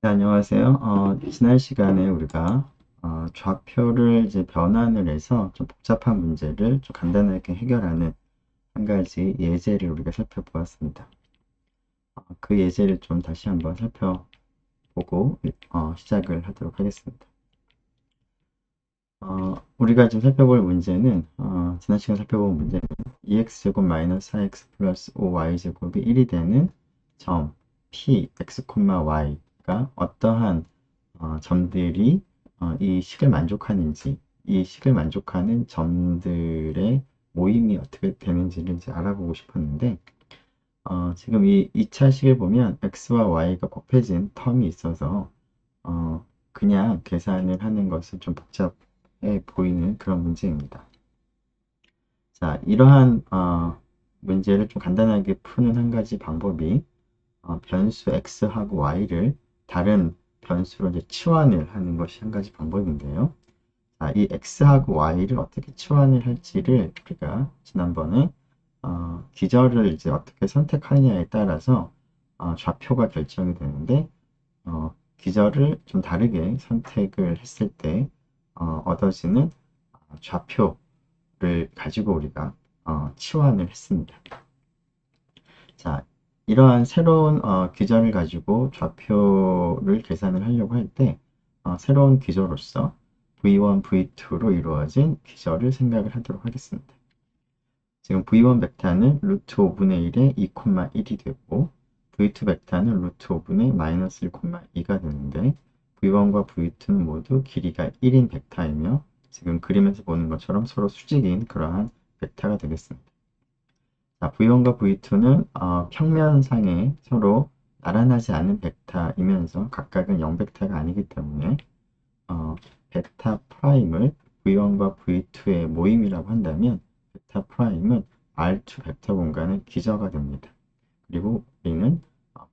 네, 안녕하세요. 지난 시간에 우리가 좌표를 이제 변환을 해서 좀 복잡한 문제를 좀 간단하게 해결하는 한 가지 예제를 우리가 살펴보았습니다. 그 예제를 좀 다시 한번 살펴보고 시작을 하도록 하겠습니다. 우리가 지금 살펴볼 문제는 지난 시간 살펴본 문제는 2x제곱 마이너스 4x 플러스 5y제곱이 1이 되는 점 p, x, y가 어떠한 점들이 이 식을 만족하는지, 이 식을 만족하는 점들의 모임이 어떻게 되는지를 이제 알아보고 싶었는데, 지금 이 2차 식을 보면 x와 y가 곱해진 텀이 있어서 그냥 계산을 하는 것은 좀 복잡해 보이는 그런 문제입니다. 자, 이러한 문제를 좀 간단하게 푸는 한 가지 방법이 변수 x하고 y를 다른 변수로 이제 치환을 하는 것이 한 가지 방법인데요. 자, 이 x하고 y를 어떻게 치환을 할지를 우리가 지난번에 기절을 이제 어떻게 선택하느냐에 따라서 좌표가 결정이 되는데 기절을 좀 다르게 선택을 했을 때 얻어지는 좌표를 가지고 우리가 치환을 했습니다. 자, 이러한 새로운 기전을 가지고 좌표를 계산을 하려고 할 때 새로운 기저로서 V1, V2로 이루어진 기저를 생각을 하도록 하겠습니다. 지금 V1 벡터는 루트 5분의 1에 2,1이 되고 V2 벡터는 루트 5분의 마이너스 1,2가 되는데 V1과 V2는 모두 길이가 1인 벡터이며 지금 그림에서 보는 것처럼 서로 수직인 그러한 벡터가 되겠습니다. 자, V1과 V2는 평면상에 서로 나란하지 않은 벡터이면서 각각은 0벡터가 아니기 때문에 벡터 프라임을 V1과 V2의 모임이라고 한다면 벡터 프라임은 R2 벡터 공간의 기저가 됩니다. 그리고 우리는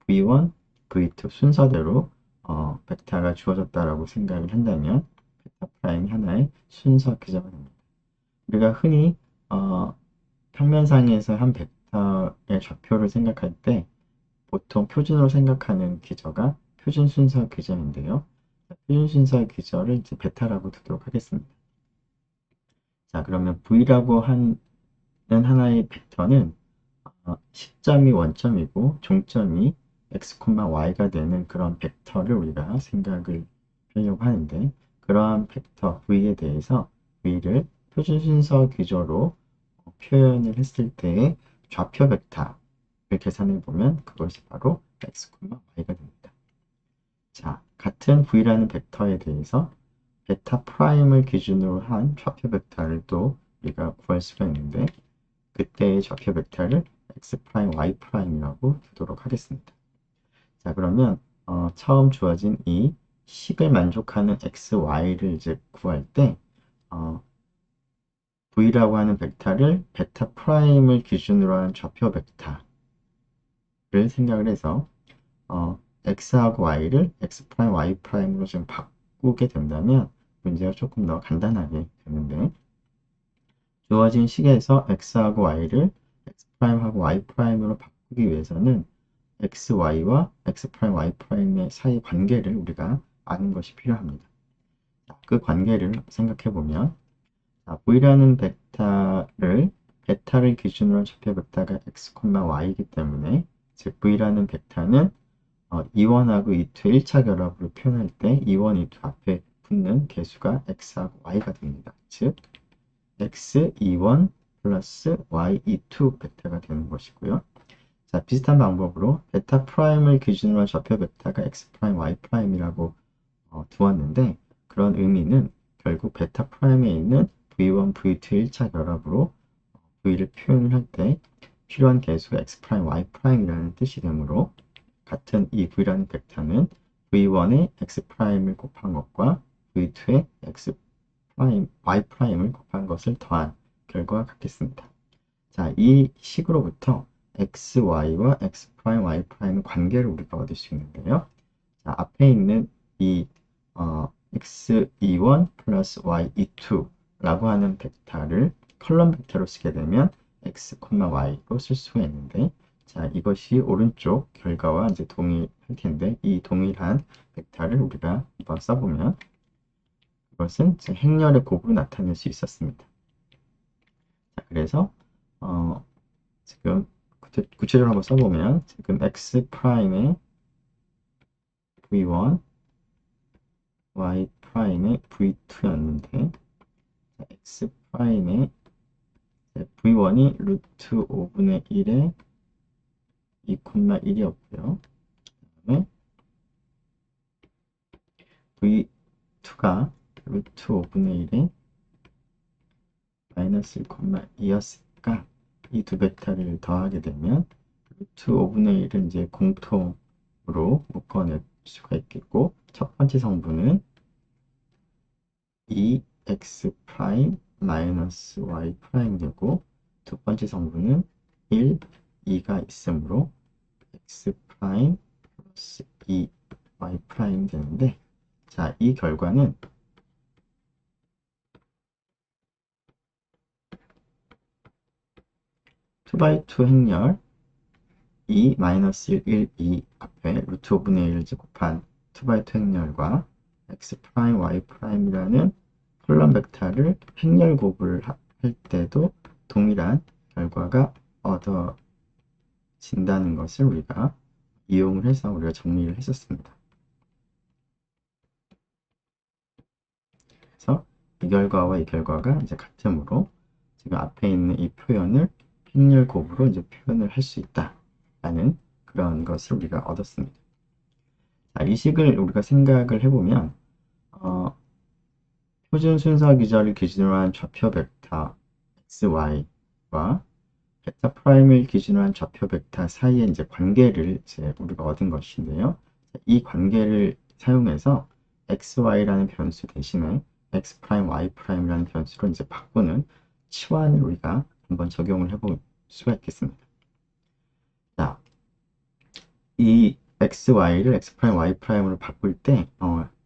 V1, V2 순서대로 벡터가 주어졌다라고 생각을 한다면 벡터 프라임이 하나의 순서 기저가 됩니다. 우리가 흔히 평면상에서 한 벡터의 좌표를 생각할 때 보통 표준으로 생각하는 기저가 표준 순서 기저인데요. 표준 순서 기저를 이제 베타라고 두도록 하겠습니다. 자, 그러면 V라고 하는 하나의 벡터는 시점이 원점이고 종점이 x, y가 되는 그런 벡터를 우리가 생각을 하려고 하는데 그러한 벡터 V에 대해서 V를 표준 순서 기저로 표현을 했을 때의 좌표 벡터를 계산해 보면 그것이 바로 x, y가 됩니다. 자, 같은 v라는 벡터에 대해서 베타 프라임을 기준으로 한 좌표 벡터를 또 우리가 구할 수가 있는데 그때의 좌표 벡터를 x 프라임, y 프라임이라고 두도록 하겠습니다. 자, 그러면 처음 주어진 이 식을 만족하는 x, y를 이제 구할 때 v라고 하는 벡터를 베타 프라임을 기준으로 한 좌표 벡터를 생각을 해서 x하고 y를 x 프라임, y 프라임으로 좀 바꾸게 된다면 문제가 조금 더 간단하게 되는데 주어진 식에서 x하고 y를 x 프라임하고 y 프라임으로 바꾸기 위해서는 x, y와 x 프라임, y 프라임의 사이 관계를 우리가 아는 것이 필요합니다. 그 관계를 생각해 보면 v라는 베타를 기준으로 좌표 벡터가 x, y이기 때문에 즉 v라는 벡터는 E1하고 E2의 1차 결합으로 표현할 때 E1, E2 앞에 붙는 개수가 X하고 Y가 됩니다. 즉 X, E1 플러스 Y, E2 벡터가 되는 것이고요. 자, 비슷한 방법으로 베타 프라임을 기준으로 한 좌표 벡터가 X 프라임, Y 프라임이라고 두었는데 그런 의미는 결국 베타 프라임에 있는 V1, V2의 1차 결합으로 V를 표현을 할 때 필요한 개수가 X 프라임, Y 프라임이라는 뜻이 되므로 같은 이 V라는 벡터는 V1의 X 프라임을 곱한 것과 V2의 X 프라임, Y 프라임을 곱한 것을 더한 결과가 같겠습니다. 자, 이 식으로부터 X, Y와 X 프라임, Y 프라임 관계를 우리가 얻을 수 있는데요. 자, 앞에 있는 이 X21 플러스 Y22라고 하는 벡터를 컬럼 벡터로 쓰게 되면 X, Y로 쓸 수가 있는데 자, 이것이 오른쪽 결과와 이제 동일할 텐데, 이 동일한 벡터를 우리가 한번 써보면, 이것은 행렬의 곱으로 나타낼 수 있었습니다. 자, 그래서, 지금 구체적으로 한번 써보면, 지금 x 프라임의 v1, y 프라임의 v2였는데, x 프라임의 v1이 루트 5분의 1에 2,1이었고요. 그 다음에 v2가 루트 5분의 1에 마이너스 1,2였으니까 이 두 벡터를 더하게 되면 루트 5분의 1은 이제 공통으로 묶어낼 수가 있겠고, 첫 번째 성분은 2x 프라임 마이너스 y 프라임 되고, 두 번째 성분은 1, 2가 있으므로 x 프라임 플러스 2 y 프라임 되는데, 자, 이 결과는 2x2 행렬 2 마이너스 1, 1, 2 앞에 루트 5분의 1을 곱한 2x2 행렬과 x 프라임, y 프라임이라는 콜럼 벡터를 행렬 곱을 할 때도 동일한 결과가 얻어진다는 것을 우리가 이용을 해서 우리가 정리를 했었습니다. 그래서 이 결과와 이 결과가 이제 같으므로 지금 앞에 있는 이 표현을 행렬 곱으로 이제 표현을 할 수 있다라는 그런 것을 우리가 얻었습니다. 자, 이 식을 우리가 생각을 해보면 표준 순서 기절을 기준으로 한 좌표 벡터 xy와 베타 프라임을 기준으로 한 좌표 벡터 사이의 이제 관계를 이제 우리가 얻은 것인데요. 이 관계를 사용해서 xy라는 변수 대신에 x 프라임, y 프라임이라는 변수로 이제 바꾸는 치환을 우리가 한번 적용을 해볼 수가 있겠습니다. 자, 이 xy를 x 프라임, y 프라임으로 바꿀 때,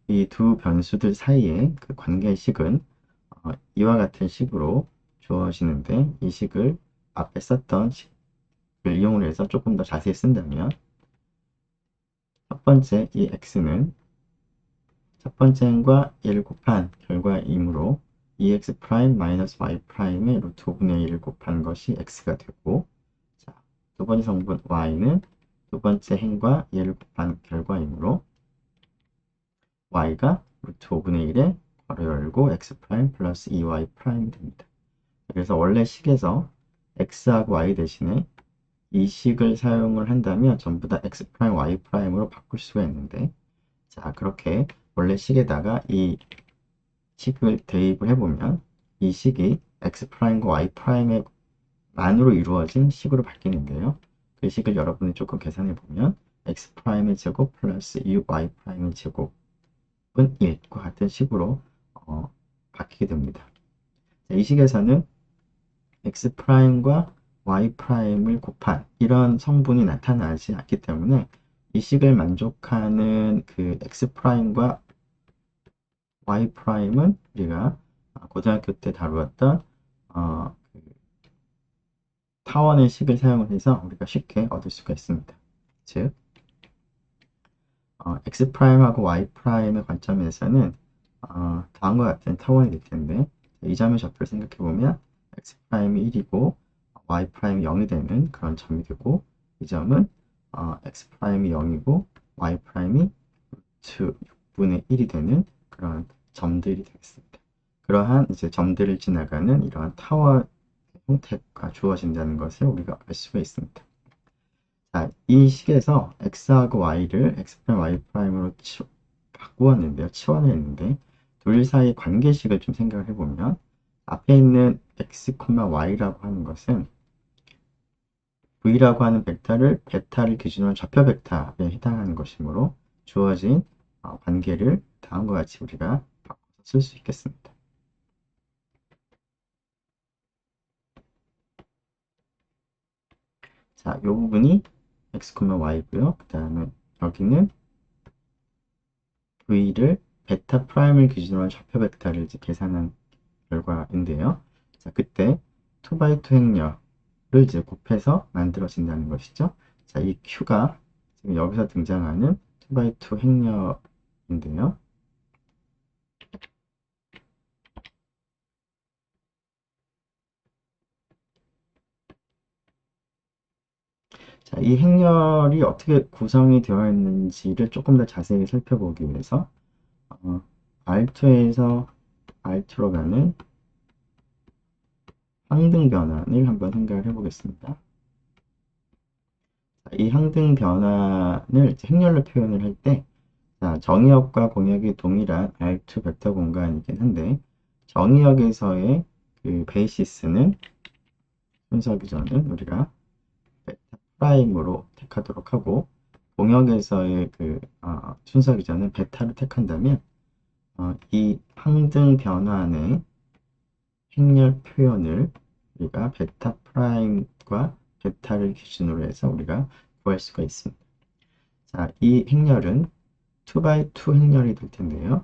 이 두 변수들 사이의 그 관계식은 이와 같은 식으로 주어지는데, 이 식을 앞에 썼던 식을 이용을 해서 조금 더 자세히 쓴다면, 첫 번째 이 x는 첫 번째 행과 1을 곱한 결과이므로 2x 프라임 마이너스 y 프라임의 루트 5분의 1을 곱한 것이 x가 되고, 자, 두 번째 성분 y는 두 번째 행과 얘를 곱한 결과이므로 y가 루트 5분의 1에 괄호 열고 x 프라임 플러스 2y 프라임이 됩니다. 그래서 원래 식에서 x하고 y 대신에 이 식을 사용을 한다면 전부 다 x 프라임 y 프라임으로 바꿀 수가 있는데, 자, 그렇게 원래 식에다가 이 식을 대입을 해보면 이 식이 x 프라임과 y 프라임의 만으로 이루어진 식으로 바뀌는데요. 그 식을 여러분이 조금 계산해 보면 x 프라임의 제곱 플러스 2y 프라임의 제곱은 1과 같은 식으로 바뀌게 됩니다. 자, 이 식에서는 x 프라임과 y 프라임을 곱한 이런 성분이 나타나지 않기 때문에 이 식을 만족하는 그 x 프라임과 y 프라임은 우리가 고등학교 때 다루었던 그 타원의 식을 사용을 해서 우리가 쉽게 얻을 수가 있습니다. 즉 x 프라임하고 y 프라임의 관점에서는 다음과 같은 타원이 될 텐데, 이 점의 좌표를 생각해 보면 x 프라임이 1이고 y 프라임이 0이 되는 그런 점이 되고, 이 점은 x 프라임이 0이고 y 프라임이 루트 6분의 1이 되는 그런 점들이 되겠습니다. 그러한 이제 점들을 지나가는 이러한 타원 형태가 주어진다는 것을 우리가 알 수가 있습니다. 자, 이 식에서 x하고 y를 x 프라임, y 프라임으로 바꾸었는데요. 치환을 했는데, 둘 사이 관계식을 좀 생각을 해보면, 앞에 있는 x, y라고 하는 것은 v라고 하는 벡터를 베타를 기준으로 좌표 벡터에 해당하는 것이므로 주어진 관계를 다음과 같이 우리가 바꿔서 쓸 수 있겠습니다. 자, 이 부분이 x, y고요. 그 다음에 여기는 v를 베타 프라임을 기준으로 한 좌표 벡터를 이제 계산한 결과인데요. 자, 그때 2x2 행렬 이제 곱해서 만들어진다는 것이죠. 자, 이 Q가 지금 여기서 등장하는 2x2 행렬인데요. 자, 이 행렬이 어떻게 구성이 되어 있는지를 조금 더 자세히 살펴보기 위해서 R2에서 R2로 가는 항등 변환을 한번 생각을 해보겠습니다. 이 항등 변환을 행렬로 표현을 할 때, 정의역과 공역이 동일한 R2 벡터 공간이긴 한데, 정의역에서의 그 베이시스는 순서 기전은 우리가 베타 프라임으로 택하도록 하고, 공역에서의 그 순서 기전은 베타를 택한다면, 이 항등 변환의 행렬 표현을 우리가 베타 프라임과 베타를 기준으로 해서 우리가 구할 수가 있습니다. 자, 이 행렬은 2x2 행렬이 될 텐데요.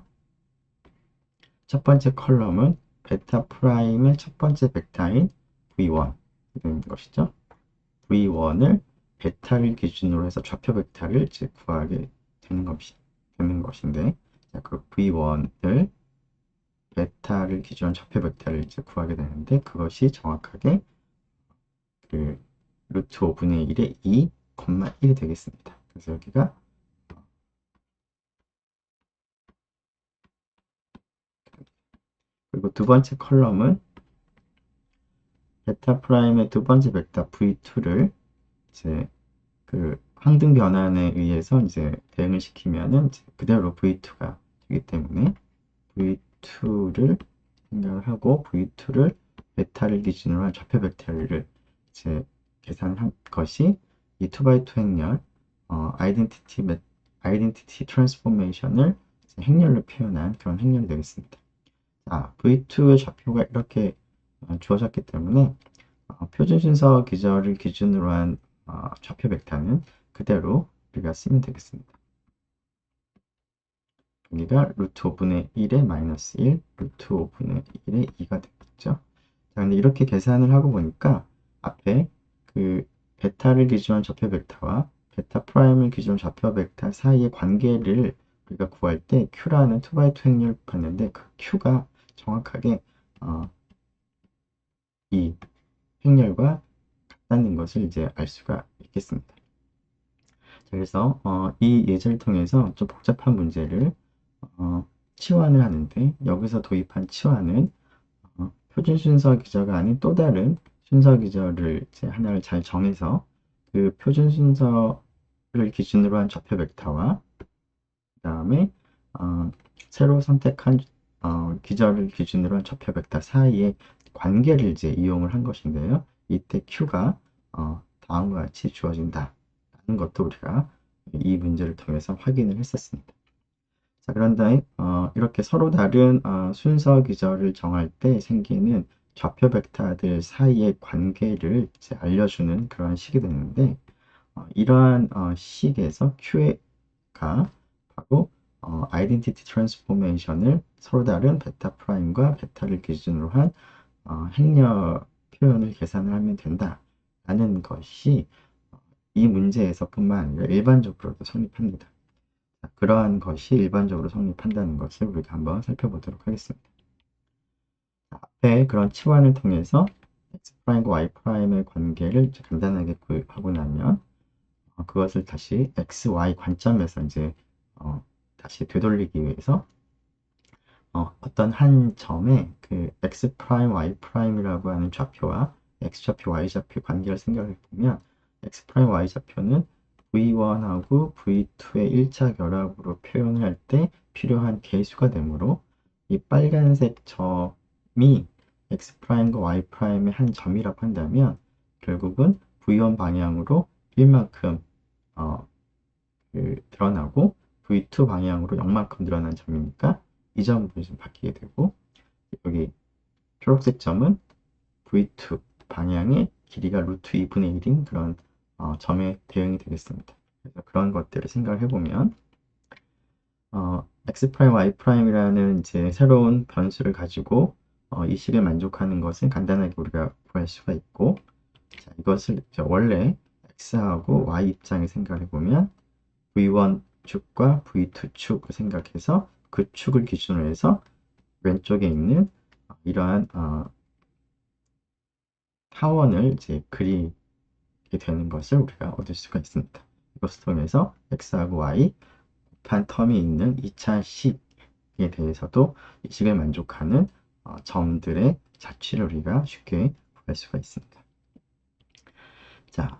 첫 번째 컬럼은 베타 프라임의 첫 번째 벡터인 V1이 되는 것이죠. V1을 베타를 기준으로 해서 좌표 벡터를 이제 구하게 되는 것인데, 자, 그 V1을 베타를 기준으로 좌표 벡터를 이제 구하게 되는데, 그것이 정확하게 그 루트 5분의 1의 2, 1이 되겠습니다. 그래서 여기가 그리고 두 번째 컬럼은 베타 프라임의 두 번째 벡터 V2를 이제 그 항등 변환에 의해서 이제 대응을 시키면은 이제 그대로 V2가 되기 때문에 V2를 생각을 하고 V2를 베타를 기준으로 한 좌표 벡터를 이제 계산한 것이 이 2x2 행렬 아이덴티티 트랜스포메이션을 행렬로 표현한 그런 행렬이 되겠습니다. 자, V2의 좌표가 이렇게 주어졌기 때문에 표준 순서 기절을 기준으로 한 좌표 벡터는 그대로 우리가 쓰면 되겠습니다. 여기가 루트 5분의 1의 마이너스 1, 루트 5분의 1의 2가 되겠죠. 자, 근데 이렇게 계산을 하고 보니까 앞에 그 베타를 기준한 좌표 벡터와 베타 프라임을 기준한 좌표 벡터 사이의 관계를 우리가 구할 때 Q라는 2x2 행렬을 봤는데 그 Q가 정확하게 이 행렬과 같다는 것을 이제 알 수가 있겠습니다. 그래서 이 예제를 통해서 좀 복잡한 문제를 치환을 하는데 여기서 도입한 치환은 표준 순서 기저가 아닌 또 다른 순서 기저를 이제 하나를 잘 정해서 그 표준 순서를 기준으로 한 좌표 벡터와 그 다음에 새로 선택한 기저를 기준으로 한 좌표 벡터 사이의 관계를 이제 이용을 한 것인데요. 이때 Q가 다음과 같이 주어진다 라는 것도 우리가 이 문제를 통해서 확인을 했었습니다. 자, 그런 다음에 이렇게 서로 다른 순서 기저를 정할 때 생기는 좌표 벡터들 사이의 관계를 이제 알려주는 그런 식이 되는데 이러한 식에서 Q가 바로 아이덴티티 트랜스포메이션을 서로 다른 베타 프라임과 베타를 기준으로 한 행렬 표현을 계산을 하면 된다라는 것이 이 문제에서뿐만 아니라 일반적으로도 성립합니다. 자, 그러한 것이 일반적으로 성립한다는 것을 우리가 한번 살펴보도록 하겠습니다. 자, 앞에 그런 치환을 통해서 X'과 Y'의 관계를 간단하게 구입하고 나면 그것을 다시 X, Y 관점에서 이제 다시 되돌리기 위해서 어떤 한 점에 그 X 프라임, Y 프라임이라고 하는 좌표와 X 좌표, Y 좌표 관계를 생각해 보면 X 프라임, Y 좌표는 V1하고 V2의 1차 결합으로 표현을 할 때 필요한 계수가 되므로 이 빨간색 점이 X 프라임과 Y 프라임의 한 점이라고 한다면 결국은 V1 방향으로 1만큼 드러나고 V2 방향으로 0만큼 늘어난 점이니까 이 점으로 좀 바뀌게 되고 여기 초록색 점은 V2 방향의 길이가 루트 2분의 1인 그런 점의 대응이 되겠습니다. 그래서 그런 것들을 생각을 해보면 X 프라임, Y 프라임이라는 이제 새로운 변수를 가지고 이 식을 만족하는 것은 간단하게 우리가 구할 수가 있고 자, 이것을 원래 x하고 y 입장에 생각해 보면 v1 축과 v2 축을 생각해서 그 축을 기준으로 해서 왼쪽에 있는 이러한 타원을 이제 그리게 되는 것을 우리가 얻을 수가 있습니다. 이것을 통해서 x하고 y 곱한 텀이 있는 2차 식에 대해서도 이 식을 만족하는 점들의 자취를 우리가 쉽게 구할 수가 있습니다. 자,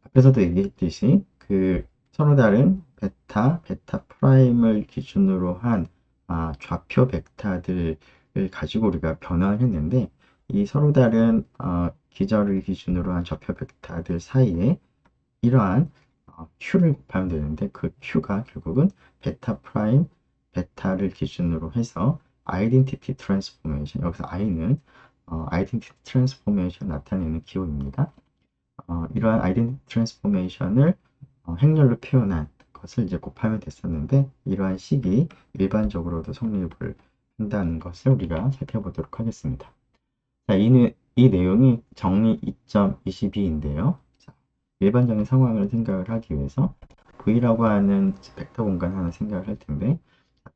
앞에서도 얘기했듯이 그 서로 다른 베타 프라임을 기준으로 한 좌표 벡터들을 가지고 우리가 변화를 했는데 이 서로 다른 기저를 기준으로 한 좌표 벡터들 사이에 이러한 Q를 곱하면 되는데 그 Q가 결국은 베타 프라임 베타를 기준으로 해서 아이덴티티 트랜스포메이션 여기서 I는 아이덴티티 트랜스포메이션 나타내는 기호입니다. 이러한 아이덴티티 트랜스포메이션을 행렬로 표현한 것을 이제 곱하면 됐었는데 이러한 식이 일반적으로도 성립을 한다는 것을 우리가 살펴보도록 하겠습니다. 자, 이 내용이 정리 2.22인데요. 일반적인 상황을 생각을 하기 위해서 V라고 하는 벡터 공간을 하나 생각을 할 텐데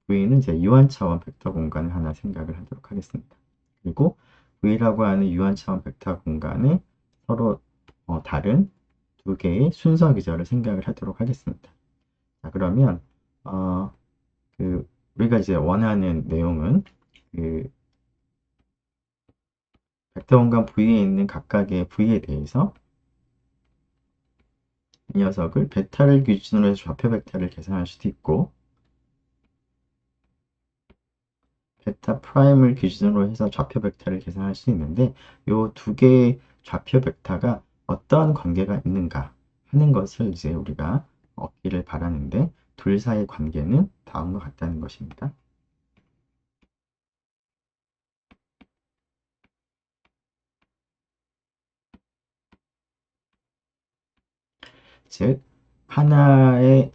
V는 이제 유한차원 벡터 공간을 하나 생각을 하도록 하겠습니다. 그리고 V라고 하는 유한차원 벡터 공간에 서로 다른 두 개의 순서 기저를 생각을 하도록 하겠습니다. 자, 그러면 우리가 이제 원하는 내용은 그 벡터 공간 V에 있는 각각의 V에 대해서 이 녀석을 베타를 기준으로 해서 좌표 벡터를 계산할 수도 있고 베타 프라임을 기준으로 해서 좌표 벡터를 계산할 수 있는데 이 두 개의 좌표 벡터가 어떠한 관계가 있는가 하는 것을 이제 우리가 얻기를 바라는데 둘 사이의 관계는 다음과 같다는 것입니다. 즉 하나의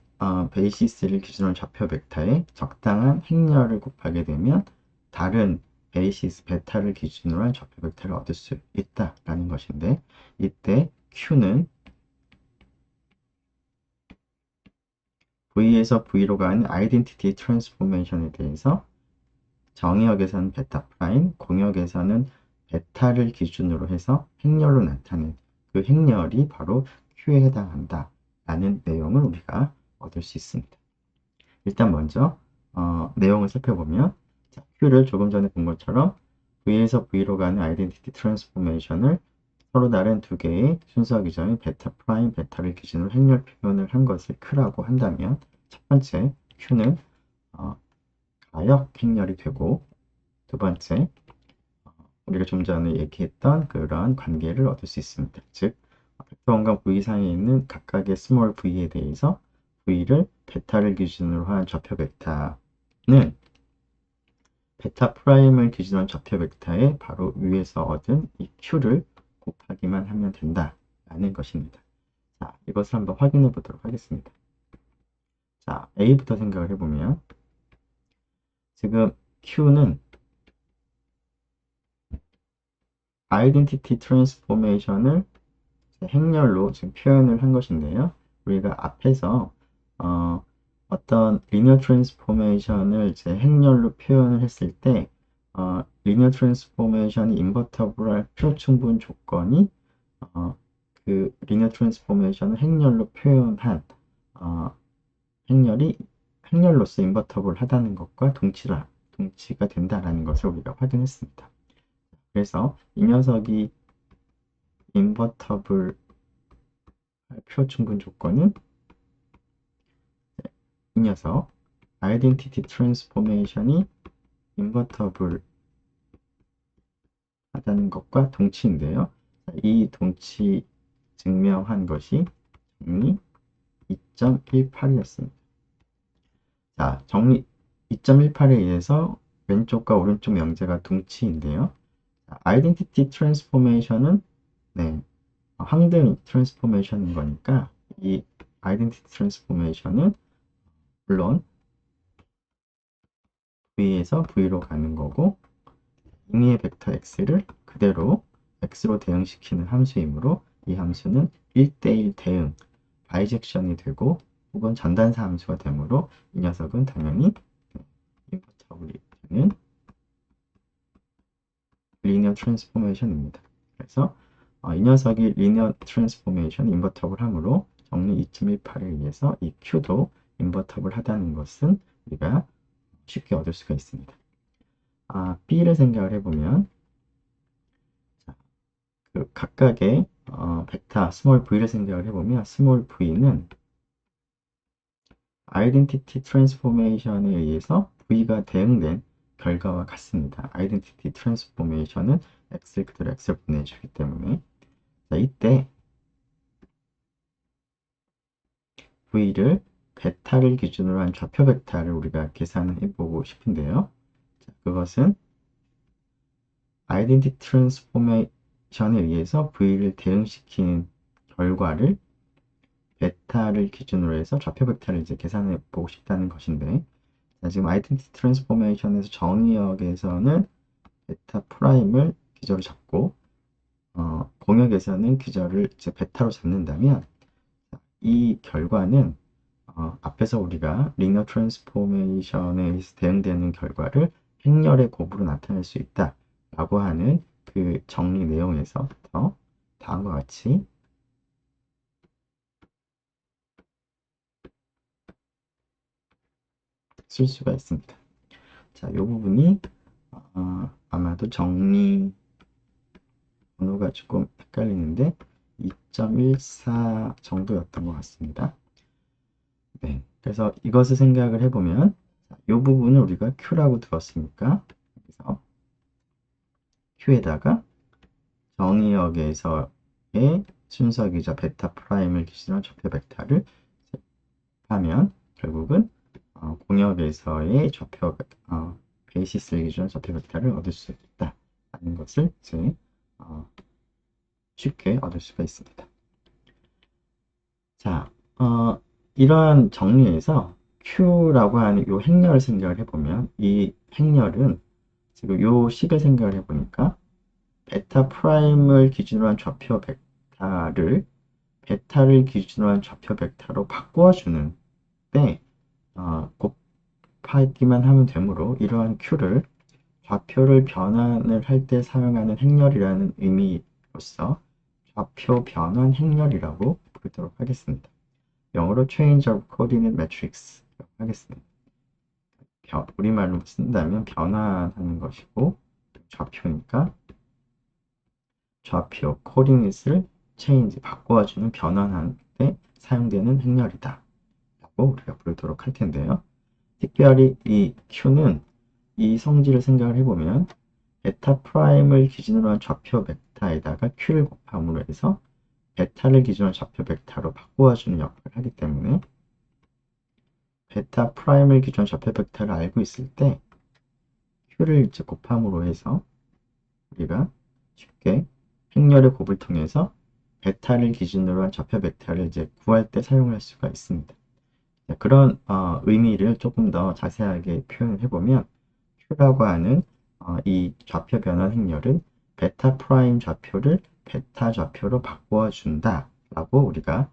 베이시스를 기준으로 좌표 벡터에 적당한 행렬을 곱하게 되면 다른 베이시스 베타를 기준으로 한 좌표 벡터를 얻을 수 있다라는 것인데 이때 Q는 V에서 V로 가는 아이덴티티 트랜스포메이션에 대해서 정의역에서는 베타 프라임, 공역에서는 베타를 기준으로 해서 행렬로 나타낸 그 행렬이 바로 Q에 해당한다 라는 내용을 우리가 얻을 수 있습니다. 일단 먼저 내용을 살펴보면 Q를 조금 전에 본 것처럼 V에서 V로 가는 아이덴티티 트랜스포메이션을 서로 다른 두 개의 순서 기전인 베타 프라임 베타를 기준으로 행렬 표현을 한 것을 Q라고 한다면 첫 번째 Q는 가역 행렬이 되고 두 번째 우리가 좀 전에 얘기했던 그러한 관계를 얻을 수 있습니다. 즉 벡터 V 사이에 있는 각각의 스몰 v에 대해서 v를 베타를 기준으로 한 좌표 벡터는 베타 프라임을 기준으로 한 좌표 벡터의 바로 위에서 얻은 이 q를 곱하기만 하면 된다라는 것입니다. 자, 이것을 한번 확인해 보도록 하겠습니다. 자, A부터 생각을 해보면 지금 Q는 아이덴티티 트랜스포메이션을 행렬로 지금 표현을 한 것인데요. 우리가 앞에서 어떤 리니어 트랜스포메이션을 이제 행렬로 표현을 했을 때 리니어 트랜스포메이션이 인버터블할 필요충분 조건이 그 리니어 트랜스포메이션을 행렬로 표현한 행렬이 행렬로서 인버터블 하다는 것과 동치가 된다라는 것을 우리가 확인했습니다. 그래서 이 녀석이 인버터블 필요충분 조건은 이 녀석 아이덴티티 트랜스포메이션이 인버터블 하다는 것과 동치인데요. 이 동치 증명한 것이 정리 2.18이었습니다. 자, 정리 2.18에 의해서 왼쪽과 오른쪽 명제가 동치인데요. 아이덴티티 트랜스포메이션은 항등 트랜스포메이션인 거니까 이 아이덴티티 트랜스포메이션은 물론 V에서 V로 가는 거고 임의의 벡터 X를 그대로 X로 대응시키는 함수이므로 이 함수는 1대1 대응, 바이젝션이 되고 혹은 전단사 함수가 되므로 이 녀석은 당연히 인버터블이 되는 리니어 트랜스포메이션입니다. 그래서 이 녀석이 리니어 트랜스포메이션 인버터블 하므로 정리 2.18에 의해서 이 Q도 인버터블 하다는 것은 우리가 쉽게 얻을 수가 있습니다. B를 생각을 해보면 그 각각의 벡터 스몰 v를 생각을 해보면 스몰 v는 아이덴티티 트랜스포메이션에 의해서 v가 대응된 결과와 같습니다. 아이덴티티 트랜스포메이션은 x를 그대로 x를 보내주기 때문에 자, 이때 v를 베타를 기준으로 한 좌표 벡터를 우리가 계산해 보고 싶은데요. 자, 그것은 아이덴티티 트랜스포메이션에 의해서 v를 대응시키는 결과를 베타를 기준으로 해서 좌표 벡터를 이제 계산해 보고 싶다는 것인데, 자, 지금 아이덴티티 트랜스포메이션에서 정의역에서는 베타 프라임을 기저로 잡고 공역에서는 기저를 이제 베타로 잡는다면 이 결과는 앞에서 우리가 리니어 트랜스포메이션에 의해서 대응되는 결과를 행렬의 곱으로 나타낼 수 있다 라고 하는 그 정리 내용에서부터 다음과 같이 쓸 수가 있습니다. 자, 이 부분이 아마도 정리 번호가 조금 헷갈리는데 2.14 정도였던 것 같습니다. 네, 그래서 이것을 생각을 해보면 이 부분을 우리가 Q라고 두었으니까 여기서 Q에다가 정의역에서의 순서기자 베타 프라임을 기준으로 좌표 벡터를 하면 결국은 공역에서의 좌표 베이시스를 기준으로 좌표 벡터를 얻을 수 있다라는 것을 이제 쉽게 얻을 수가 있습니다. 자, 이러한 정리에서 Q라고 하는 이 행렬을 생각을 해보면 이 행렬은 지금 이 식을 생각을 해보니까 베타 프라임을 기준으로 한 좌표 벡터를 베타를 기준으로 한 좌표 벡터로 바꿔주는 때 곱하기만 하면 되므로 이러한 Q를 좌표를 변환을 할 때 사용하는 행렬이라는 의미로서 좌표 변환 행렬이라고 부르도록 하겠습니다. 영어로 change of coordinate matrix 하겠습니다. 우리말로 쓴다면 변환하는 것이고 좌표니까 좌표 coordinate를 change 바꿔주는 변환할 때 사용되는 행렬이다 라고 우리가 부르도록 할 텐데요. 특별히 이 Q는 이 성질을 생각을 해보면 베타 프라임을 기준으로 한 좌표 벡터에다가 Q를 곱함으로 해서 베타를 기준으로 좌표 벡터로 바꾸어주는 역할을 하기 때문에 베타 프라임을 기준 좌표 벡터를 알고 있을 때 Q를 이제 곱함으로 해서 우리가 쉽게 행렬의 곱을 통해서 베타를 기준으로 한 좌표 벡터를 이제 구할 때 사용할 수가 있습니다. 그런 의미를 조금 더 자세하게 표현을 해보면 Q라고 하는 이 좌표 변환 행렬은 베타 프라임 좌표를 베타 좌표로 바꾸어 준다 라고 우리가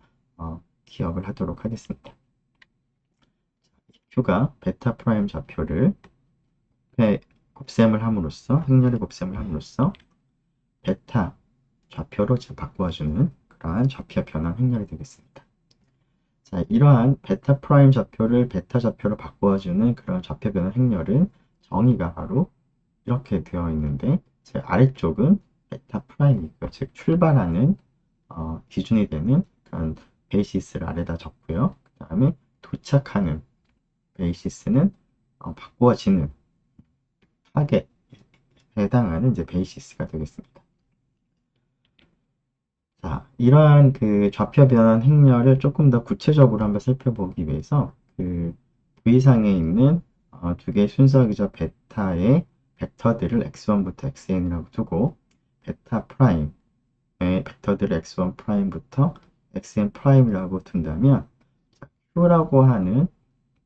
기억을 하도록 하겠습니다. Q가 베타 프라임 좌표를 곱셈을 함으로써 행렬의 곱셈을 함으로써 베타 좌표로 바꾸어주는 그러한 좌표 변환 행렬이 되겠습니다. 자, 이러한 베타 프라임 좌표를 베타 좌표로 바꾸어주는 그런 좌표 변환 행렬은 정의가 바로 이렇게 되어 있는데 제 아래쪽은 베타 프라임이고요. 즉 출발하는 기준이 되는 그런 베이시스를 아래다 적고요. 그 다음에 도착하는 베이시스는 바꾸어지는 타겟에 해당하는 이제 베이시스가 되겠습니다. 자, 이러한 그 좌표 변환 행렬을 조금 더 구체적으로 한번 살펴보기 위해서 그 V상에 있는 두 개의 순서기죠. 베타의 벡터들을 x1부터 xn이라고 두고 베타 프라임의 벡터들을 x1 프라임부터 xn 프라임이라고 둔다면 Q라고 하는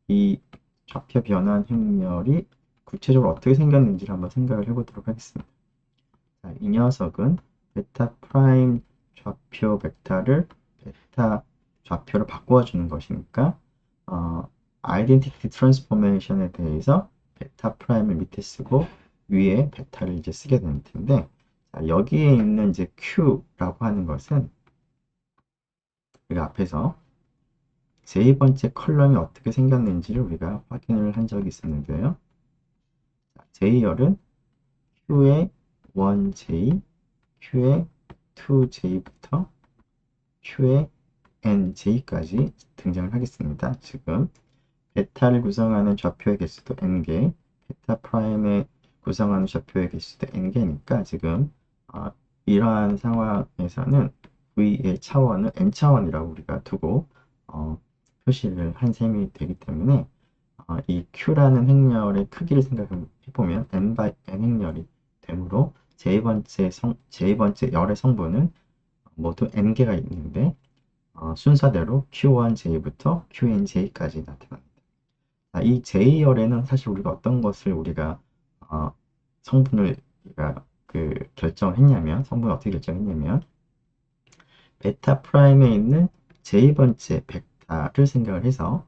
이 좌표 변환 행렬이 구체적으로 어떻게 생겼는지를 한번 생각을 해보도록 하겠습니다. 자, 이 녀석은 베타 프라임 좌표 벡터를 베타 좌표로 바꿔주는 것이니까 아이덴티티 트랜스포메이션에 대해서 베타 프라임을 밑에 쓰고 위에 베타를 이제 쓰게 될 텐데, 자, 여기에 있는 이제 Q라고 하는 것은 우리가 앞에서 제2번째 컬럼이 어떻게 생겼는지를 우리가 확인을 한 적이 있었는데요. J열은 Q의 1J, Q의 2J부터 Q의 NJ까지 등장을 하겠습니다. 지금 베타를 구성하는 좌표의 개수도 n개, 베타 프라임을 구성하는 좌표의 개수도 n개니까 지금 이러한 상황에서는 V의 차원을 n차원이라고 우리가 두고 표시를 한 셈이 되기 때문에 이 Q라는 행렬의 크기를 생각해보면 n by n 행렬이 되므로 제2번째 열의 성분은 모두 n개가 있는데 순서대로 Q1J부터 QNJ까지 나타납니다. 이 J열에는 사실 우리가 어떤 것을 우리가 성분을 우리가 결정을 했냐면, 성분을 어떻게 결정했냐면, 베타 프라임에 있는 J번째 벡터를 생각을 해서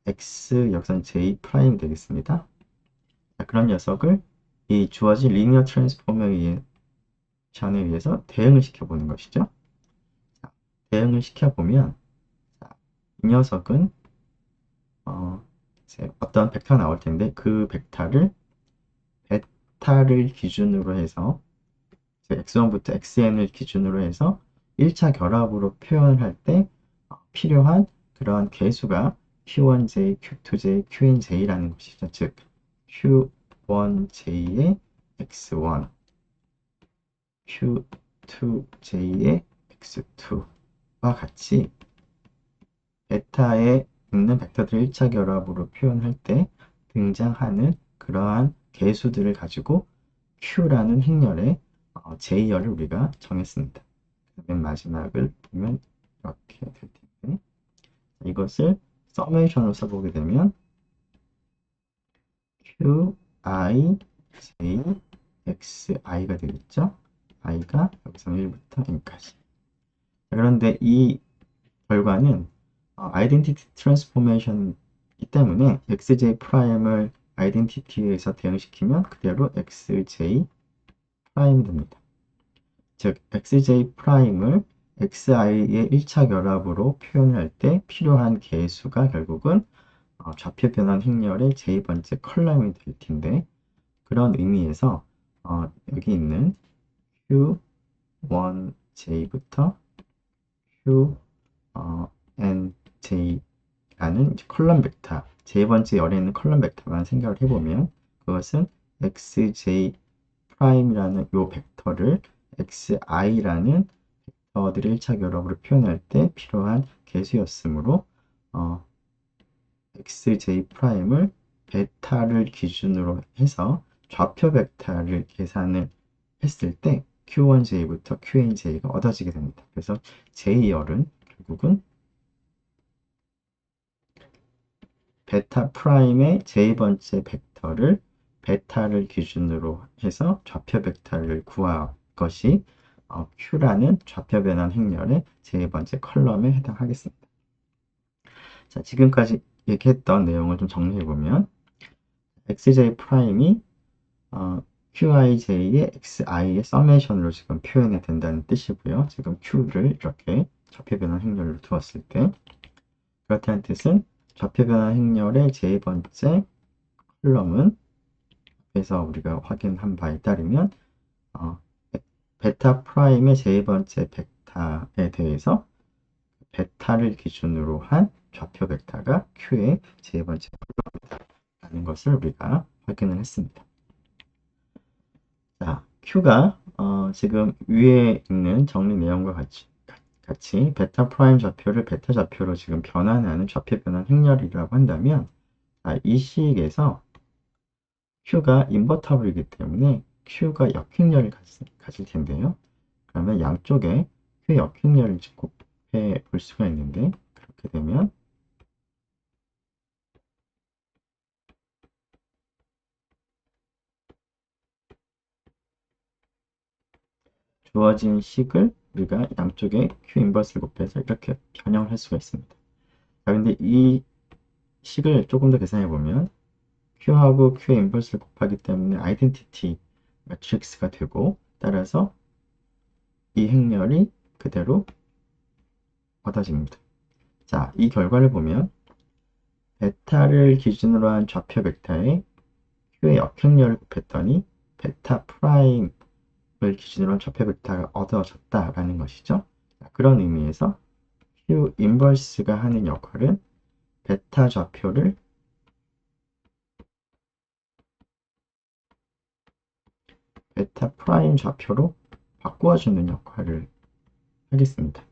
X 역선 J 프라임 되겠습니다. 자, 그런 녀석을 이 주어진 리니어 트랜스포메이션에 의해서 대응을 시켜보는 것이죠. 자, 대응을 시켜보면 이 녀석은 어떤 벡터가 나올 텐데 그 벡터를 베타를 기준으로 해서 x1부터 xn을 기준으로 해서 1차 결합으로 표현을 할 때 필요한 그러한 개수가 q1j, q2j, qnj라는 것이죠. 즉 q1j의 x1, q2j의 x2와 같이 베타에 있는 벡터들을 1차 결합으로 표현할 때 등장하는 그러한 개수들을 가지고 Q라는 행렬의 J열을 우리가 정했습니다. 맨 마지막을 보면 이렇게 될 텐데, 이것을 서메이션으로 써보게 되면 Q, I, J, X, I가 되겠죠? I가 여기서 1부터 N까지. 그런데 이 결과는 아이덴티티 트랜스포메이션이기 때문에 XJ 프라임을 아이덴티티에서 대응시키면 그대로 XJ 프라임이 됩니다. 즉 XJ 프라임을 XI의 1차 결합으로 표현할 때 필요한 개수가 결국은 좌표 변환 행렬의 J번째 컬럼이 될 텐데, 그런 의미에서 여기 있는 Q1J부터 QNJ라는 컬럼 벡터, J번째 열에 있는 컬럼 벡터만 생각을 해보면 그것은 XJ 프라임이라는 이 벡터를 XI라는 벡터들의 1차 결합으로 표현할 때 필요한 개수였으므로 XJ 프라임을 베타를 기준으로 해서 좌표 벡터를 계산을 했을 때 Q1J부터 QNJ가 얻어지게 됩니다. 그래서 J열은 결국은 베타 프라임의 J번째 벡터를 베타를 기준으로 해서 좌표 벡터를 구한 것이 Q라는 좌표 변환 행렬의 J번째 컬럼에 해당하겠습니다. 자, 지금까지 얘기했던 내용을 좀 정리해보면 XJ 프라임이 QIJ의 XI의 서메이션으로 지금 표현이 된다는 뜻이고요. 지금 Q를 이렇게 좌표 변환 행렬로 두었을 때 그렇다는 뜻은 좌표 변환 행렬의 J번째 컬럼은 그래서 우리가 확인한 바에 따르면 베타 프라임의 J번째 벡터에 대해서 베타를 기준으로 한 좌표 벡터가 Q의 J번째 컬럼이라는 것을 우리가 확인을 했습니다. 자, Q가 지금 위에 있는 정리 내용과 같이 베타 프라임 좌표를 베타 좌표로 지금 변환하는 좌표 변환 행렬이라고 한다면 이 식에서 Q가 인버터블이기 때문에 Q가 역행렬을 가질 텐데요. 그러면 양쪽에 Q 역행렬을 곱해 볼 수가 있는데 그렇게 되면 주어진 식을 우리가 양쪽에 Q 인버스를 곱해서 이렇게 변형을 할 수가 있습니다. 자, 근데 이 식을 조금 더 계산해 보면 Q하고 Q 인버스를 곱하기 때문에 아이덴티티 매트릭스가 되고, 따라서 이 행렬이 그대로 얻어집니다. 자, 이 결과를 보면 베타를 기준으로 한 좌표 벡터에 Q의 역행렬을 곱했더니 베타 프라임을 기준으로 한 좌표 벡터가 얻어졌다라는 것이죠. 자, 그런 의미에서 Q 인버스가 하는 역할은 베타 좌표를 베타 프라임 좌표로 바꾸어주는 역할을 하겠습니다.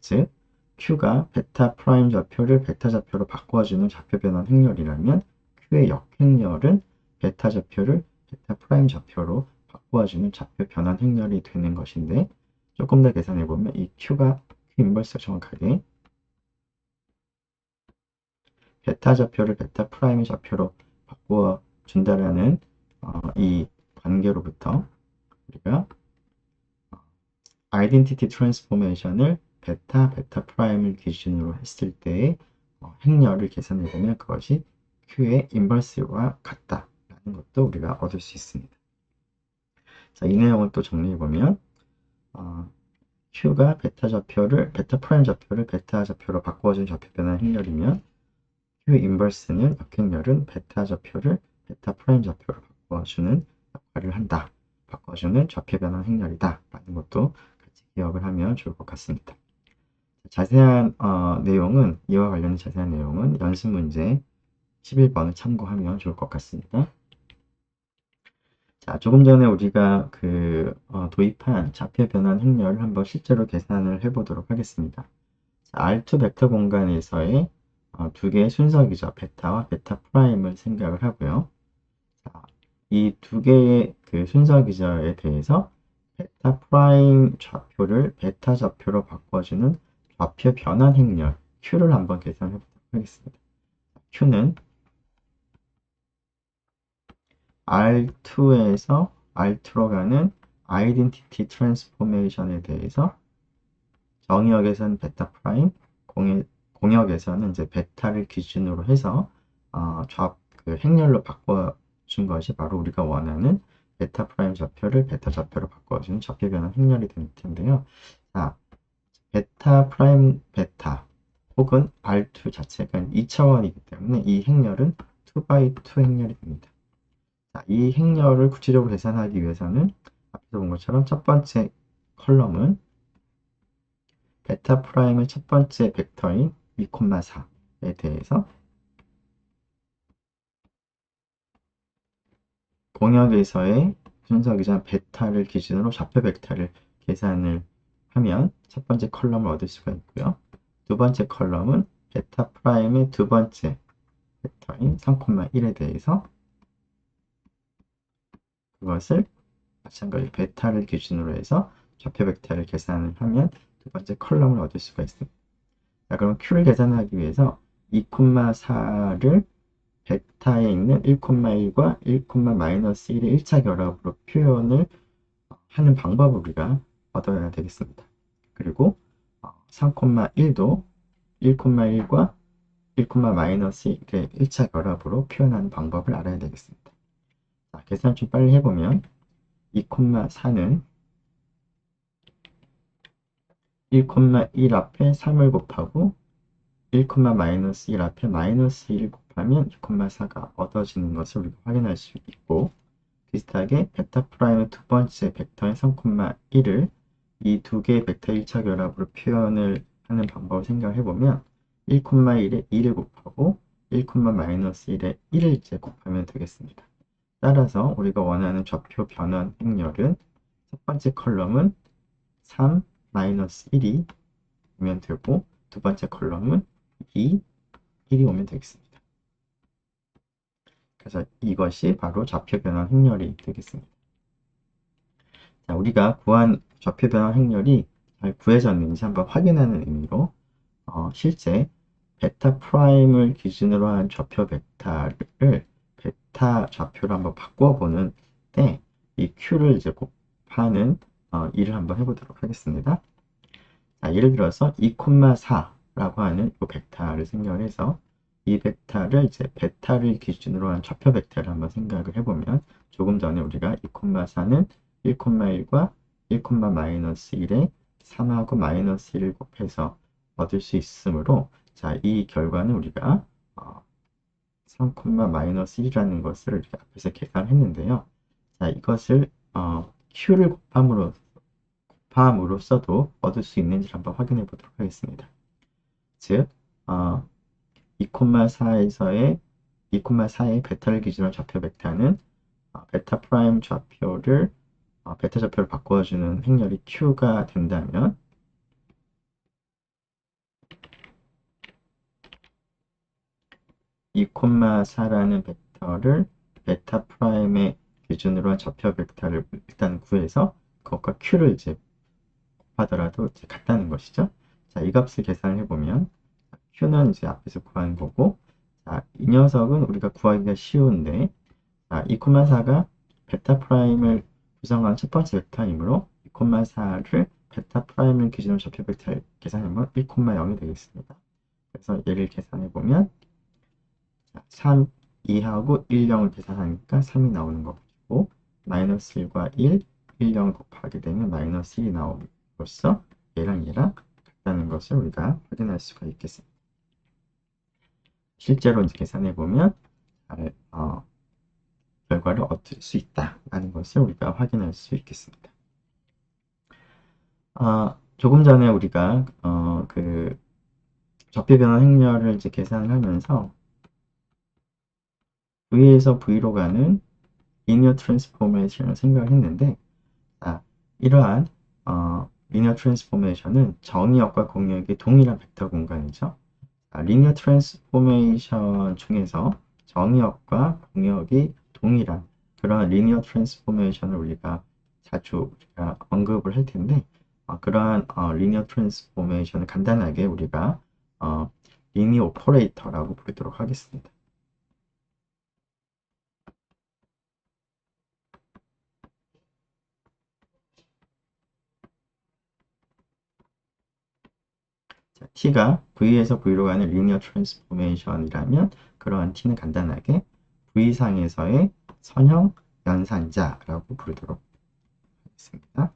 즉, Q가 베타 프라임 좌표를 베타 좌표로 바꾸어주는 좌표 변환 행렬이라면 Q의 역행렬은 베타 좌표를 베타 프라임 좌표로 바꾸어주는 좌표 변환 행렬이 되는 것인데, 조금 더 계산해보면 이 Q 인버스가 정확하게 베타 좌표를 베타 프라임 좌표로 바꾸어준다라는 이 관계로부터 우리가 아이덴티티 트랜스포메이션을 베타 프라임을 기준으로 했을 때의 행렬을 계산해보면 그것이 Q의 인버스와 같다라는 것도 우리가 얻을 수 있습니다. 자, 이 내용을 또 정리해보면 Q가 베타 프라임 좌표를 베타 좌표로 바꿔준 좌표 변환 행렬이면 Q 인버스는 역행렬은 베타 좌표를 베타 프라임 좌표로 바꿔주는 역할을 한다. 바꿔주는 좌표 변환 행렬이다. 라는 것도 같이 기억을 하면 좋을 것 같습니다. 자세한 내용은, 이와 관련된 자세한 내용은 연습 문제 11번을 참고하면 좋을 것 같습니다. 자, 조금 전에 우리가 도입한 좌표 변환 행렬을 한번 실제로 계산을 해보도록 하겠습니다. 자, R2 벡터 공간에서의 두 개의 순서기죠. 베타와 베타 프라임을 생각을 하고요. 자, 이 두 개의 순서기저에 대해서 베타 프라임 좌표를 베타 좌표로 바꿔주는 좌표 변환 행렬 Q를 한번 계산해 보도록 하겠습니다. Q는 R2에서 R2로 가는 아이덴티티 트랜스포메이션에 대해서 정의역에서는 베타 프라임, 공역에서는 이제 베타를 기준으로 해서 행렬로 바꿔준 것이 바로 우리가 원하는 베타 프라임 좌표를 베타 좌표로 바꿔주는 좌표 변환 행렬이 될 텐데요. 자, 베타 프라임 베타 혹은 R2 자체가 2차원이기 때문에 이 행렬은 2x2 행렬이 됩니다. 자, 이 행렬을 구체적으로 계산하기 위해서는 앞에서 본 것처럼 첫 번째 컬럼은 베타 프라임의 첫 번째 벡터인 2,4에 대해서 공역에서의 순서기자 베타를 기준으로 좌표 벡터를 계산을 하면 첫 번째 컬럼을 얻을 수가 있고요. 두 번째 컬럼은 베타 프라임의 두 번째 벡터인 3,1에 대해서 그것을 마찬가지로 베타를 기준으로 해서 좌표 벡터를 계산을 하면 두 번째 컬럼을 얻을 수가 있습니다. 자, 그럼 Q를 계산하기 위해서 2,4를 베타에 있는 1,1과 1,-1의 1차 결합으로 표현을 하는 방법을 우리가 얻어야 되겠습니다. 그리고 3,1도 1,1과 1,-1의 1차 결합으로 표현하는 방법을 알아야 되겠습니다. 자, 계산을 좀 빨리 해보면 2,4는 1,1 앞에 3을 곱하고 1,-1 앞에 -1을 곱하면 2,4가 얻어지는 것을 우리가 확인할 수 있고, 비슷하게 베타 프라임의 두 번째 벡터인 3,1을 이 두 개의 벡터 1차 결합으로 표현을 하는 방법을 생각해 보면 1,1에 2를 곱하고 1,-1에 1을 이제 곱하면 되겠습니다. 따라서 우리가 원하는 좌표 변환 행렬은 첫 번째 컬럼은 3-1이 오면 되고, 두 번째 컬럼은 2, 1이 오면 되겠습니다. 그래서 이것이 바로 좌표 변환 행렬이 되겠습니다. 자, 우리가 구한 좌표 변환 행렬이 잘 구해졌는지 한번 확인하는 의미로 실제 베타 프라임을 기준으로 한 좌표 베타를 베타 좌표로 한번 바꿔보는 때 이 Q를 이제 곱하는 일을 한번 해보도록 하겠습니다. 자, 예를 들어서 2,4라고 하는 이 벡터를 생각을 해서 이 벡터를 이제 베타를 기준으로 한 좌표 벡터를 한번 생각을 해보면 조금 전에 우리가 2,4는 1,1과 1,-1에 3하고 마이너스 1을 곱해서 얻을 수 있으므로 자, 이 결과는 우리가 3,-1이라는 것을 이렇게 앞에서 계산했는데요. 자, 이것을 Q를 곱함으로써도 얻을 수 있는지 한번 확인해 보도록 하겠습니다. 즉, 2,4에서의 2,4의 베타를 기준으로 좌표 벡터는 베타 프라임 좌표를 베타 좌표를 바꿔주는 행렬이 Q가 된다면 2,4라는 벡터를 베타 프라임의 기준으로 한 좌표 벡터를 일단 구해서 그것과 Q를 이제 곱하더라도 이제 같다는 것이죠. 자, 이 값을 계산을 해보면 Q는 이제 앞에서 구한 거고, 자, 이 녀석은 우리가 구하기가 쉬운데, 자, 2,4가 베타 프라임을 구성한 첫 번째 벡터이므로 2,4를 베타 프라임을 기준으로 좌표 벡터를 계산하면 1,0이 되겠습니다. 그래서 얘를 계산해보면 3, 2하고 1, 0을 계산하니까 3이 나오는 거고 마이너스 1과 1, 1, 0을 곱하게 되면 마이너스 1이 나옴으로써 얘랑 같다는 것을 우리가 확인할 수가 있겠습니다. 실제로 이제 계산해보면 결과를 얻을 수 있다라는 것을 우리가 확인할 수 있겠습니다. 조금 전에 우리가 그 좌표 변환 행렬을 이제 계산을 하면서 V에서 V로 가는 리니어 트랜스포메이션을 생각을 했는데 이러한 리니어 트랜스포메이션은 정의역과 공역이 동일한 벡터 공간이죠. 리니어 트랜스포메이션 중에서 정의역과 공역이 동일한 그런 리니어 트랜스포메이션을 우리가 자주 언급을 할 텐데 그러한 리니어 트랜스포메이션을 간단하게 우리가 리니어 오퍼레이터라고 부르도록 하겠습니다. 자, T가 V에서 V로 가는 리니어 트랜스포메이션이라면 그러한 T는 간단하게 V상에서의 선형 연산자라고 부르도록 하겠습니다.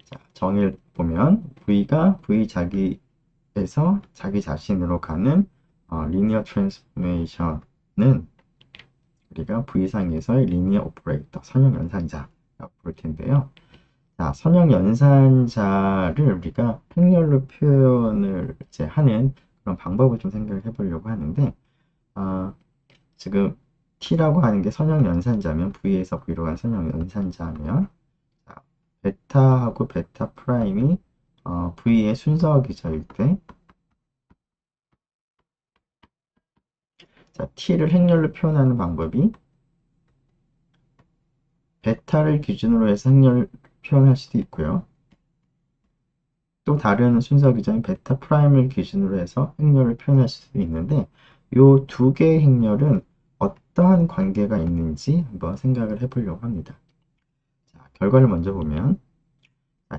자, 정의를 보면 V가 V 자기에서 자기 자신으로 가는 리니어 트랜스포메이션은 우리가 V상에서의 리니어 오퍼레이터, 선형 연산자라고 부를 텐데요. 자, 선형 연산자를 우리가 행렬로 표현을 이제 하는 그런 방법을 좀 생각을 해보려고 하는데, 지금 T라고 하는 게 선형 연산자면 V에서 V로 간 선형 연산자면, 자, 베타하고 베타 프라임이 V의 순서 기저일 때, 자, T를 행렬로 표현하는 방법이 베타를 기준으로 해서 행렬을 표현할 수도 있고요. 또 다른 순서 기전인 베타 프라임을 기준으로 해서 행렬을 표현할 수도 있는데 이 두 개의 행렬은 어떠한 관계가 있는지 한번 생각을 해보려고 합니다. 자, 결과를 먼저 보면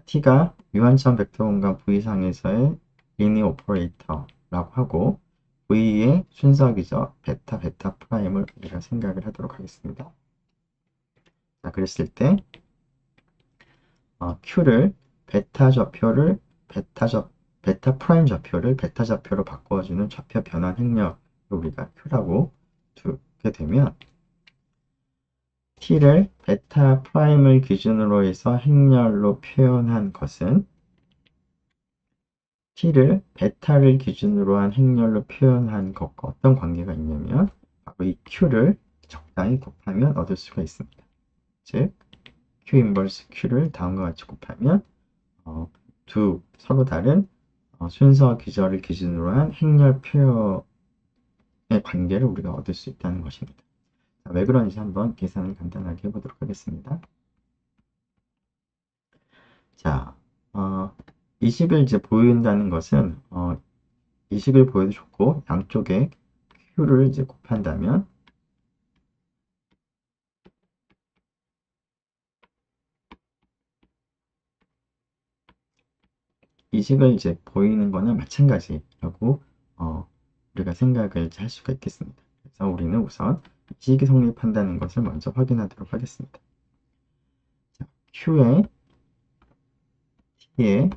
t가 유한점 벡터 공간 V상에서의 리니어 오퍼레이터라고 하고 V의 순서 기저 베타 프라임을 우리가 생각을 하도록 하겠습니다. 자, 그랬을 때 Q를 베타 좌표를 베타 프라임 좌표를 베타 좌표로 바꿔주는 좌표 변환 행렬을 우리가 Q라고 두게 되면 T를 베타 프라임을 기준으로 해서 행렬로 표현한 것은 T를 베타를 기준으로 한 행렬로 표현한 것과 어떤 관계가 있냐면 바로 이 Q를 적당히 곱하면 얻을 수가 있습니다. 즉 Q 인버스 Q를 다음과 같이 곱하면 두 서로 다른 순서 기저를 기준으로 한 행렬 표현의 관계를 우리가 얻을 수 있다는 것입니다. 자, 왜 그런지 한번 계산을 간단하게 해보도록 하겠습니다. 자, 20을 이제 보인다는 것은 20을 보여도 좋고 양쪽에 Q를 이제 곱한다면 이 식을 이제 보이는 거는 마찬가지라고 우리가 생각을 할 수가 있겠습니다. 그래서 우리는 우선 이 식이 성립한다는 것을 먼저 확인하도록 하겠습니다. 자, Q의 T의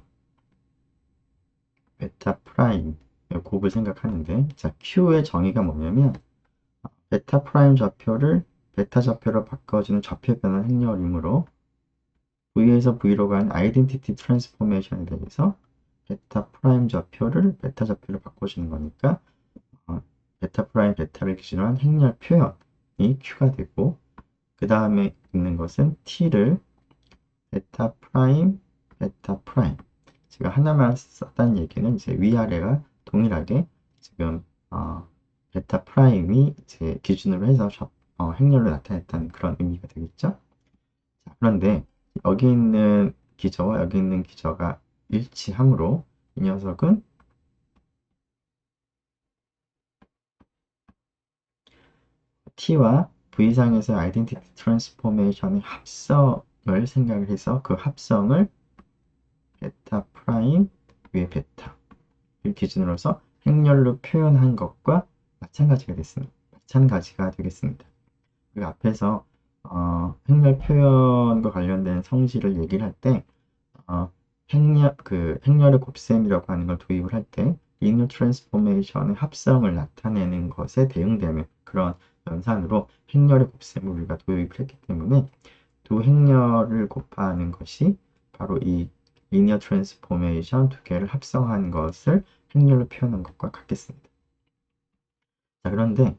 베타 프라임 곱을 생각하는데, 자, Q의 정의가 뭐냐면 베타 프라임 좌표를 베타 좌표로 바꿔주는 좌표 변환 행렬이므로 V에서 V로 가는 아이덴티티 트랜스포메이션에 대해서 베타 프라임 좌표를 베타 좌표로 바꿔주는 거니까 베타 프라임 베타를 기준으로 한 행렬 표현이 Q가 되고, 그 다음에 있는 것은 T를 베타 프라임 베타 프라임, 제가 하나만 썼다는 얘기는 이제 위아래가 동일하게 지금 베타 프라임이 이제 기준으로 해서 행렬로 나타냈다는 그런 의미가 되겠죠. 자, 그런데 여기 있는 기저와 여기 있는 기저가 일치하므로 이 녀석은 T와 V상에서 아이덴티티 트랜스포메이션의 합성을 생각을 해서 그 합성을 베타 프라임 위에 베타를 기준으로서 행렬로 표현한 것과 마찬가지가 되겠습니다. 그 앞에서 행렬 표현과 관련된 성질을 얘기를 할 때 행렬의 곱셈이라고 하는 걸 도입을 할 때 리니어 트랜스포메이션의 합성을 나타내는 것에 대응되는 그런 연산으로 행렬의 곱셈을 우리가 도입을 했기 때문에 두 행렬을 곱하는 것이 바로 이 리니어 트랜스포메이션 두 개를 합성한 것을 행렬로 표현한 것과 같겠습니다. 자, 그런데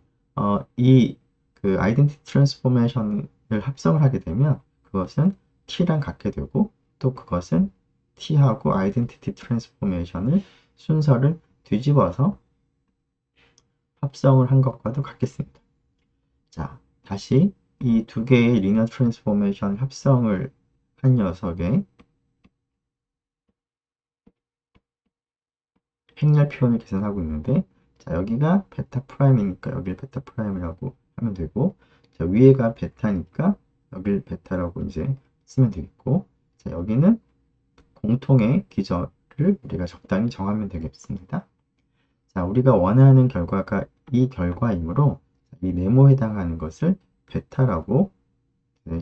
이 아이덴티티 트랜스포메이션을 합성을 하게 되면 그것은 T랑 같게 되고, 또 그것은 T하고 아이덴티티 트랜스포메이션을 순서를 뒤집어서 합성을 한 것과도 같겠습니다. 자, 다시 이 두 개의 리니어 트랜스포메이션 합성을 한 녀석의 행렬 표현을 계산하고 있는데, 자, 여기가 베타 프라임이니까 여기를 베타 프라임이라고 하면 되고, 자, 위에가 베타니까 여기를 베타라고 이제 쓰면 되겠고, 자, 여기는 공통의 기저를 우리가 적당히 정하면 되겠습니다. 자, 우리가 원하는 결과가 이 결과이므로 이 네모에 해당하는 것을 베타라고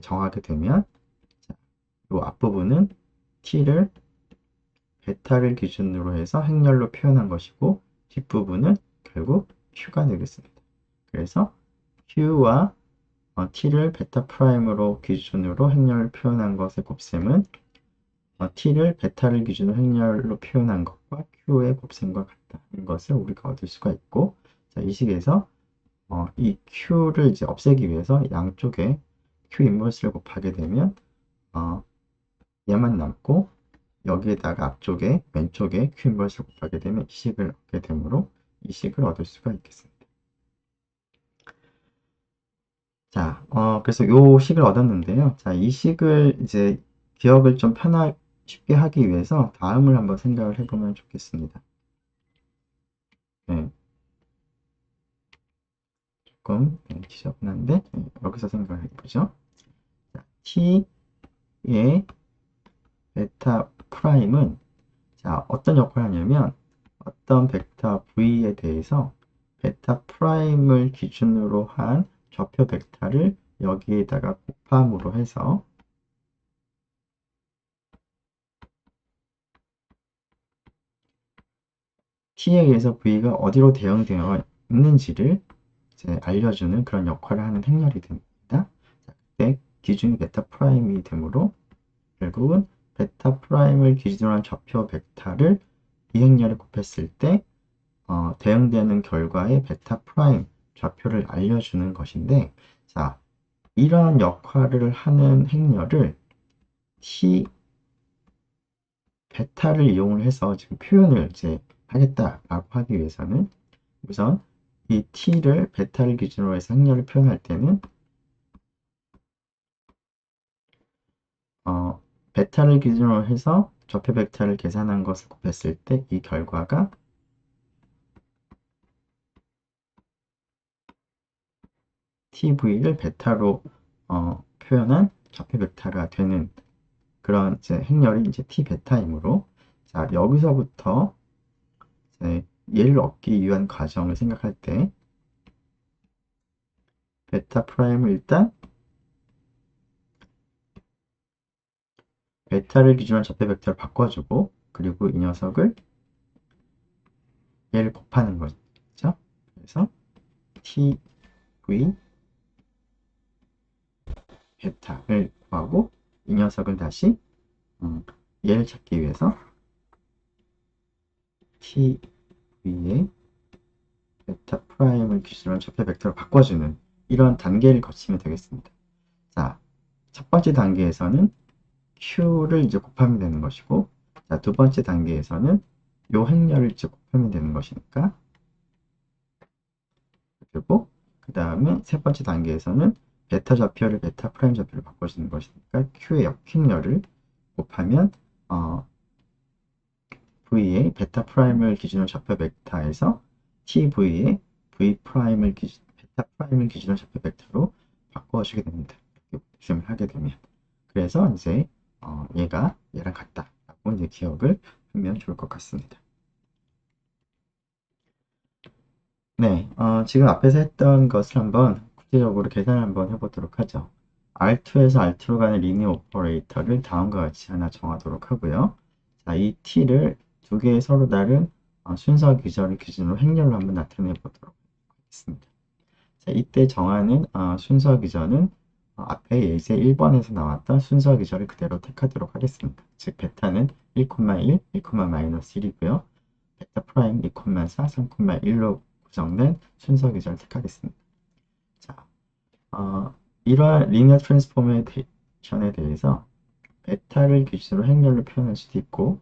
정하게 되면, 자, 이 앞부분은 t를 베타를 기준으로 해서 행렬로 표현한 것이고, 뒷부분은 결국 q가 되겠습니다. 그래서 q와 t를 베타 프라임으로 기준으로 행렬을 표현한 것의 곱셈은 t를 베타를 기준으로 행렬로 표현한 것과 q의 곱셈과 같다는 것을 우리가 얻을 수가 있고, 자, 이 식에서 이 q를 이제 없애기 위해서 양쪽에 q 인버스를 곱하게 되면 얘만 남고, 여기에다가 앞쪽에 왼쪽에 q 인버스를 곱하게 되면 이 식을 얻게 되므로 이 식을 얻을 수가 있겠습니다. 자, 그래서 이 식을 얻었는데요. 자, 이 식을 이제 기억을 좀 쉽게 하기 위해서 다음을 한번 생각을 해보면 좋겠습니다. 네. 조금 지저분한데 여기서 생각을 해보죠. 자, t의 베타 프라임은 자, 어떤 역할을 하냐면 어떤 벡터 v에 대해서 베타 프라임을 기준으로 한 좌표 벡터를 여기에다가 곱함으로 해서 t에 의해서 v가 어디로 대응되어 있는지를 이제 알려주는 그런 역할을 하는 행렬이 됩니다. 자, 그때 기준이 베타 프라임이 되므로 결국은 베타 프라임을 기준으로 한 좌표 벡터를 이 행렬에 곱했을 때 대응되는 결과의 베타 프라임 좌표를 알려주는 것인데, 자, 이러한 역할을 하는 행렬을 t 베타를 이용을 해서 지금 표현을 이제 하겠다라고 하기 위해서는 우선 이 t를 베타를 기준으로 해서 행렬을 표현할 때는 베타를 기준으로 해서 좌표 벡터를 계산한 것을 곱했을 때 이 결과가 tv를 베타로 표현한 좌표 벡터가 되는 그런 이제 행렬이 이제 t 베타이므로, 자, 여기서부터 이제 얘를 얻기 위한 과정을 생각할 때 베타 프라임을 일단 베타를 기준으로 좌표 벡터를 바꿔주고 그리고 이 녀석을 얘를 곱하는 거죠. 그래서 t, v, 베타를 구하고 이 녀석을 다시 얘를 찾기 위해서 t, v의 베타 프라임을 기준으로 좌표 벡터를 바꿔주는 이런 단계를 거치면 되겠습니다. 자, 첫 번째 단계에서는 q를 이제 곱하면 되는 것이고, 자, 두 번째 단계에서는 요 행렬을 이제 곱하면 되는 것이니까, 그리고 그 다음에 세 번째 단계에서는 베타 좌표를 베타 프라임 좌표를 바꿔주는 것이니까 q의 역행렬을 곱하면 v의 베타 프라임을 기준으로 좌표 벡터에서 tv의 v 프라임을 베타 프라임을 기준으로 좌표 벡터로 바꿔주게 됩니다. 이렇게 곱셈을 하게 되면 그래서 이제 얘가 얘랑 같다라고 이제 기억을 하면 좋을 것 같습니다. 네, 지금 앞에서 했던 것을 한번 구체적으로 계산을 한번 해보도록 하죠. R2에서 R2로 가는 리니어 오퍼레이터를 다음과 같이 하나 정하도록 하고요. 자, 이 t를 두 개의 서로 다른 순서 기절을 기준으로 행렬로 한번 나타내 보도록 하겠습니다. 자, 이때 정하는 순서 기전은 앞에 예제 1번에서 나왔던 순서 기전을 그대로 택하도록 하겠습니다. 즉 베타는 1, 1, 1,-1이고요. 베타 프라임 2,4, 3,1로 구성된 순서 기전을 택하겠습니다. 자, 이러한 리니어 트랜스포메이션에 대해서 베타를 기준으로 행렬로 표현할 수도 있고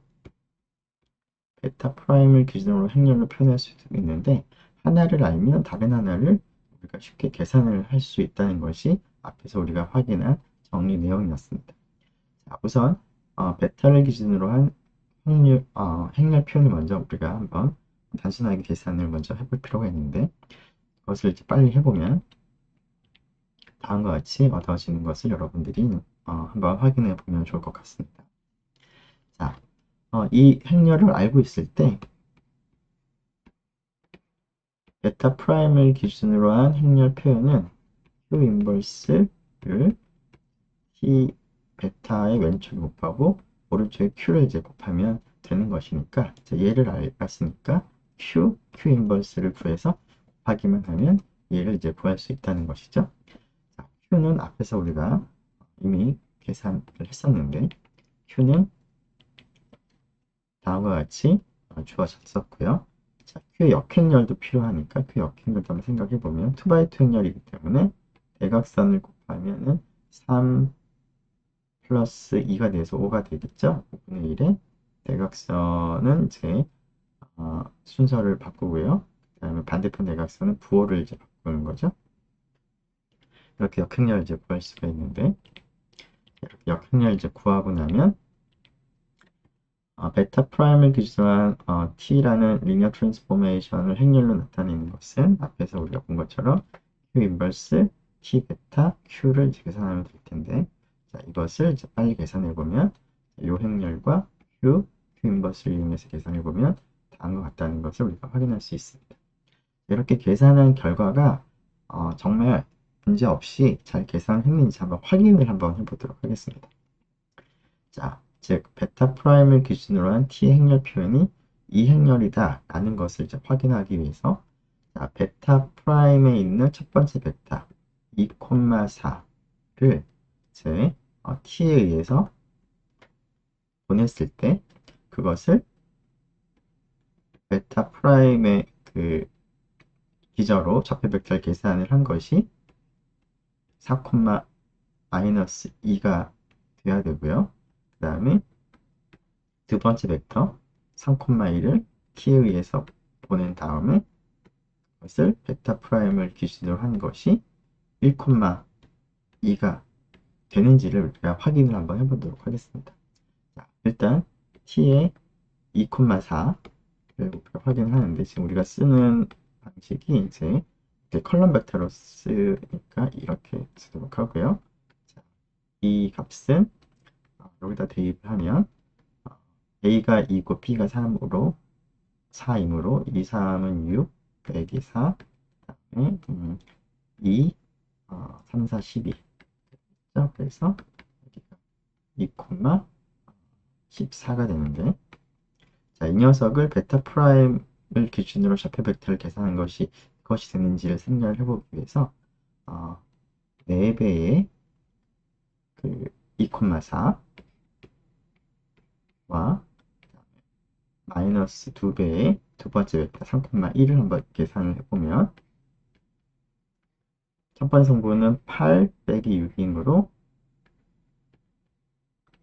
베타 프라임을 기준으로 행렬로 표현할 수도 있는데 하나를 알면 다른 하나를 우리가 쉽게 계산을 할 수 있다는 것이 앞에서 우리가 확인한 정리 내용이었습니다. 자, 우선 베타를 기준으로 한 행렬 표현을 먼저 우리가 한번 단순하게 계산을 먼저 해볼 필요가 있는데 그것을 이제 빨리 해보면 다음과 같이 얻어지는 것을 여러분들이 한번 확인해 보면 좋을 것 같습니다. 자, 이 행렬을 알고 있을 때 베타 프라임을 기준으로 한 행렬 표현은 Q 인버스를 T 베타의 왼쪽에 곱하고 오른쪽에 Q를 이제 곱하면 되는 것이니까 얘를 알았으니까 Q 인버스를 구해서 곱하기만 하면 얘를 이제 구할 수 있다는 것이죠. 자, Q는 앞에서 우리가 이미 계산을 했었는데 Q는 다음과 같이 주어졌었고요. 자, Q의 역행렬도 필요하니까 그 역행렬도 한번 생각해 보면 2x2 행렬이기 때문에 대각선을 곱하면은 3 플러스 2가 돼서 5가 되겠죠? 5분의 1에 대각선은 이제 순서를 바꾸고요. 그 다음에 반대편 대각선은 부호를 이제 바꾸는 거죠. 이렇게 역행렬 이제 구할 수가 있는데 이렇게 역행렬 이제 구하고 나면 베타 프라임을 기준으로 한 t라는 리니어 트랜스포메이션을 행렬로 나타내는 것은 앞에서 우리가 본 것처럼 q 인버스 t 베타 q를 이제 계산하면 될 텐데 자, 이것을 이제 빨리 계산해 보면 이 행렬과 q 인버스를 이용해서 계산해 보면 다음과 같다는 것을 우리가 확인할 수 있습니다. 이렇게 계산한 결과가 정말 문제 없이 잘 계산했는지 한번 확인을 한번 해보도록 하겠습니다. 자, 즉 베타 프라임을 기준으로 한 t 행렬 표현이 이 행렬이다 라는 것을 이제 확인하기 위해서 자, 베타 프라임에 있는 첫 번째 베타 2,4를 제 t에 의해서 보냈을 때 그것을 베타 프라임의 그 기저로 좌표 벡터를 계산을 한 것이 4, 마이너스 2가 돼야 되고요. 그 다음에 두 번째 벡터 3,1을 t에 의해서 보낸 다음에 그것을 베타 프라임을 기준으로 한 것이 1,2가 되는지를 우리가 확인을 한번 해보도록 하겠습니다. 자, 일단 t의 2,4를 확인하는데 지금 우리가 쓰는 방식이 이제 컬럼 벡터로 쓰니까 이렇게 쓰도록 하고요. 자, 이 값은 여기다 대입하면 A가 2고 B가 3으로 4이므로 2, 3은 6 빼기 4 그다음에 2, 3, 4, 12 그렇죠? 그래서 여기가 2, 14가 되는데 자, 이 녀석을 베타 프라임을 기준으로 좌표 벡터를 계산한 것이 그것이 되는지를 생각을 해보기 위해서 4배의 그 2,4와 마이너스 2배의 두 번째 벡터 3,1을 한번 계산을 해보면 첫 번째 성분은 8 빼기 6이므로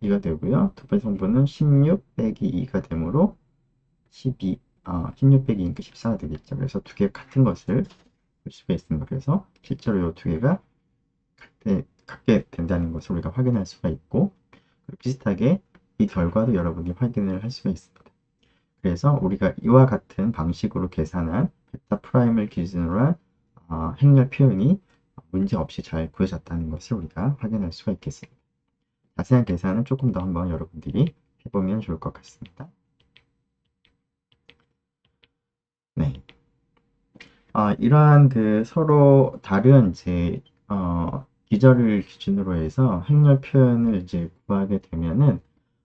2가 되고요. 두 번째 성분은 16 빼기 2가 되므로 16 빼기 2니까 14가 되겠죠. 그래서 두 개가 같은 것을 볼 수가 있습니다. 그래서 실제로 이 두 개가 같게 된다는 것을 우리가 확인할 수가 있고 비슷하게 이 결과도 여러분이 확인을 할 수가 있습니다. 그래서 우리가 이와 같은 방식으로 계산한 베타 프라임을 기준으로 한 행렬 표현이 문제없이 잘 구해졌다는 것을 우리가 확인할 수가 있겠습니다. 자세한 계산은 조금 더 한번 여러분들이 해보면 좋을 것 같습니다. 네. 이러한 그 서로 다른 기절을 기준으로 해서 행렬 표현을 이제 구하게 되면은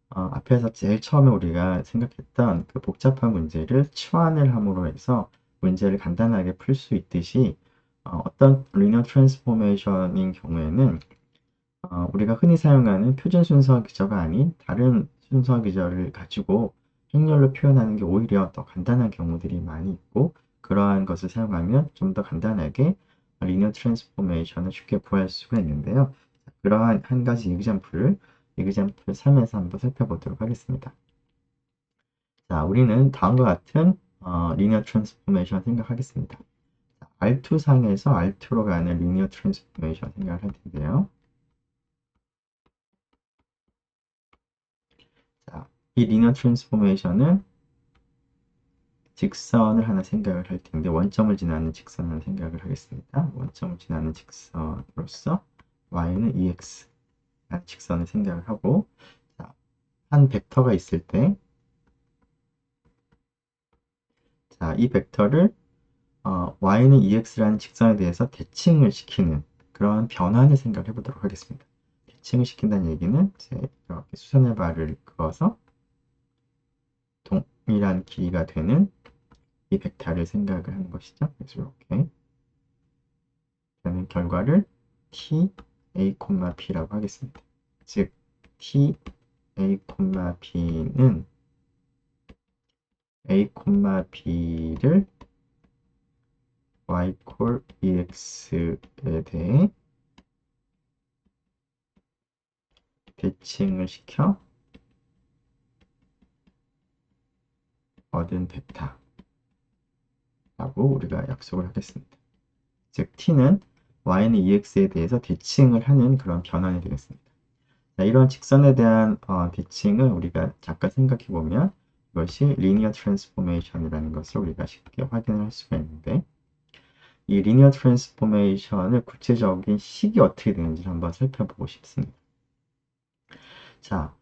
앞에서 제일 처음에 우리가 생각했던 그 복잡한 문제를 치환을 함으로 해서 문제를 간단하게 풀 수 있듯이 어떤 리니어 트랜스포메이션인 경우에는 우리가 흔히 사용하는 표준 순서 기저가 아닌 다른 순서 기저를 가지고 행렬로 표현하는 게 오히려 더 간단한 경우들이 많이 있고 그러한 것을 사용하면 좀 더 간단하게 리니어 트랜스포메이션을 쉽게 구할 수가 있는데요. 그러한 한 가지 example 3에서 한번 살펴보도록 하겠습니다. 자, 우리는 다음과 같은 리니어 트랜스포메이션 생각하겠습니다. R2 상에서 R2로 가는 리니어 트랜스포메이션 생각을 할 텐데요. 자, 이 리니어 트랜스포메이션은 직선을 하나 생각을 할 텐데 원점을 지나는 직선을 생각을 하겠습니다. 원점을 지나는 직선으로서 y는 EX 라는 직선을 생각을 하고 자, 한 벡터가 있을 때 자, 이 벡터를 y는 EX라는 직선에 대해서 대칭을 시키는 그런 변환을 생각해 보도록 하겠습니다. 대칭을 시킨다는 얘기는 이렇게 수선의 발을 그어서 동일한 길이가 되는 이 벡터를 생각을 하는 것이죠. 그래서 이렇게 되는 결과를 t, a, p라고 하겠습니다. 즉 t, a, b는 a, b를 y 콜 ex에 대해 대칭을 시켜 얻은 벡터라고 우리가 약속을 하겠습니다. 즉 t는 y는 ex에 대해서 대칭을 하는 그런 변환이 되겠습니다. 자, 이런 직선에 대한 대칭을 우리가 잠깐 생각해 보면 이것이 리니어 트랜스포메이션이라는 것을 우리가 쉽게 확인을 할 수가 있는데 이 리니어 트랜스포메이션을 구체적인 식이 어떻게 되는지 한번 살펴보고 싶습니다. 자,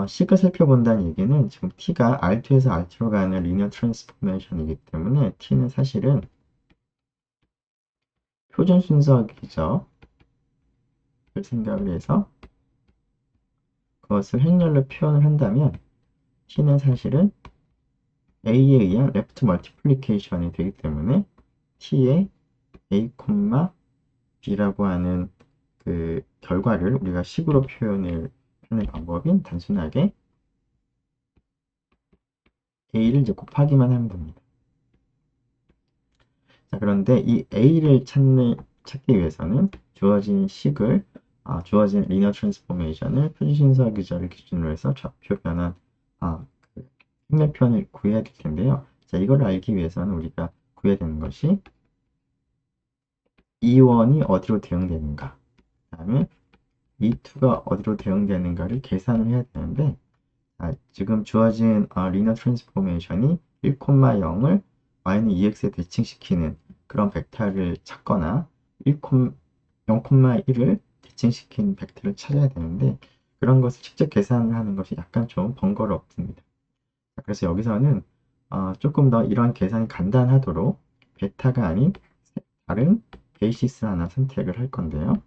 식을 살펴본다는 얘기는 지금 t가 R2에서 R2로 가는 리니어 트랜스포메이션이기 때문에 t는 사실은 표준 순서 기저를 생각을 해서 그것을 행렬로 표현을 한다면 t는 사실은 a에 의한 레프트 멀티플리케이션이 되기 때문에 t의 a, b라고 하는 그 결과를 우리가 식으로 표현을 하는 방법인 단순하게 a를 이제 곱하기만 하면 됩니다. 자, 그런데 이 a를 찾기 위해서는 주어진 식을 주어진 리니어 트랜스포메이션을 표준순서 기저를 기준으로 해서 좌표 변환 그 행렬편을 구해야 될 텐데요. 자, 이걸 알기 위해서는 우리가 구해야 되는 것이 E1이 어디로 대응되는가 그 다음에 E2가 어디로 대응되는가를 계산을 해야 되는데 지금 주어진 리니어 트랜스포메이션이 1,0을 y는 ex에 대칭시키는 그런 벡터를 찾거나 0,1을 대칭시킨 벡터를 찾아야 되는데 그런 것을 직접 계산을 하는 것이 약간 좀 번거롭습니다. 그래서 여기서는 조금 더 이런 계산이 간단하도록 베타가 아닌 다른 베이시스 하나 선택을 할 건데요.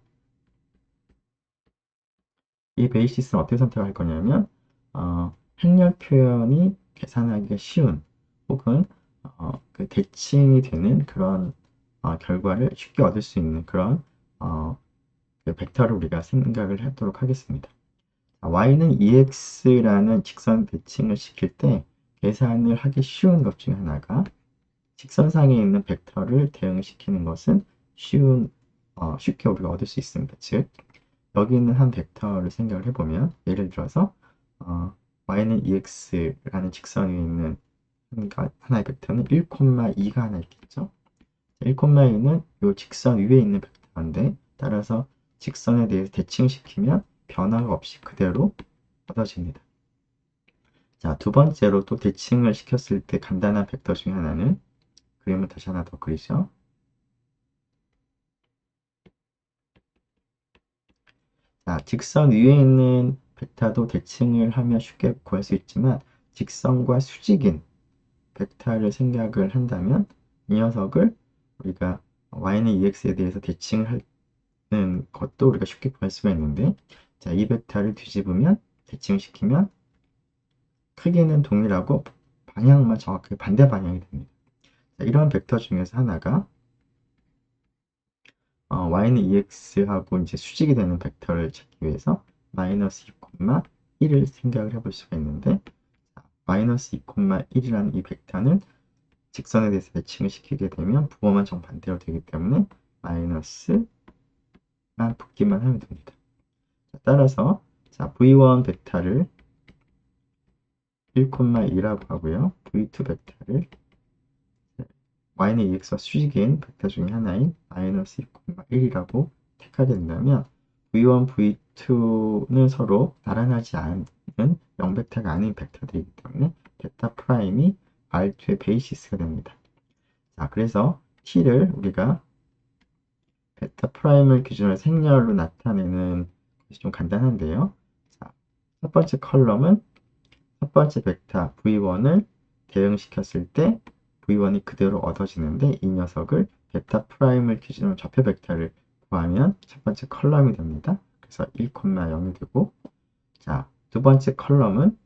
이 베이시스는 어떻게 선택할 거냐면 행렬 표현이 계산하기가 쉬운 혹은 그 대칭이 되는 그런 결과를 쉽게 얻을 수 있는 그런 그 벡터를 우리가 생각을 하도록 하겠습니다. y는 ex라는 직선 대칭을 시킬 때 계산을 하기 쉬운 것 중에 하나가 직선상에 있는 벡터를 대응시키는 것은 쉽게 우리가 얻을 수 있습니다. 즉, 여기 있는 한 벡터를 생각을 해보면 예를 들어서 y는 ex라는 직선 위에 있는 하나의 벡터는 1,2가 하나 있겠죠. 1,2는 이 직선 위에 있는 벡터인데 따라서 직선에 대해서 대칭시키면 변화가 없이 그대로 얻어집니다. 자, 두 번째로 또 대칭을 시켰을 때 간단한 벡터 중에 하나는 그림을 다시 하나 더 그리죠. 자, 직선 위에 있는 벡터도 대칭을 하면 쉽게 구할 수 있지만 직선과 수직인 벡터를 생각을 한다면 이 녀석을 우리가 y는 ex에 대해서 대칭을 하는 것도 우리가 쉽게 구할 수가 있는데 자, 이 벡터를 뒤집으면 대칭시키면 크기는 동일하고 방향만 정확하게 반대 방향이 됩니다. 자, 이런 벡터 중에서 하나가 y는 ex하고 이제 수직이 되는 벡터를 찾기 위해서 마이너스 2,1을 생각을 해볼 수가 있는데 마이너스 2,1이라는 이 벡터는 직선에 대해서 대칭을 시키게 되면 부호만 정반대로 되기 때문에 마이너스만 붙기만 하면 됩니다. 따라서 자, v1 벡터를 1,2라고 하고요. v2 벡터를 y는 ex와 수직인 벡터 중에 하나인 마이너스 2,1이라고 택하게 된다면 v1, v2는 서로 나란하지 않은 0벡터가 아닌 벡터들이기 때문에 베타 프라임이 R2의 베이시스가 됩니다. 자, 그래서 t를 우리가 베타 프라임을 기준으로 생렬로 나타내는 것이 좀 간단한데요. 자, 첫 번째 컬럼은 첫 번째 벡터 v1을 대응시켰을 때 v1이 그대로 얻어지는데 이 녀석을 베타 프라임을 기준으로 좌표 벡터를 구하면 첫 번째 컬럼이 됩니다. 그래서 1,0이 되고 자, 두 번째 컬럼은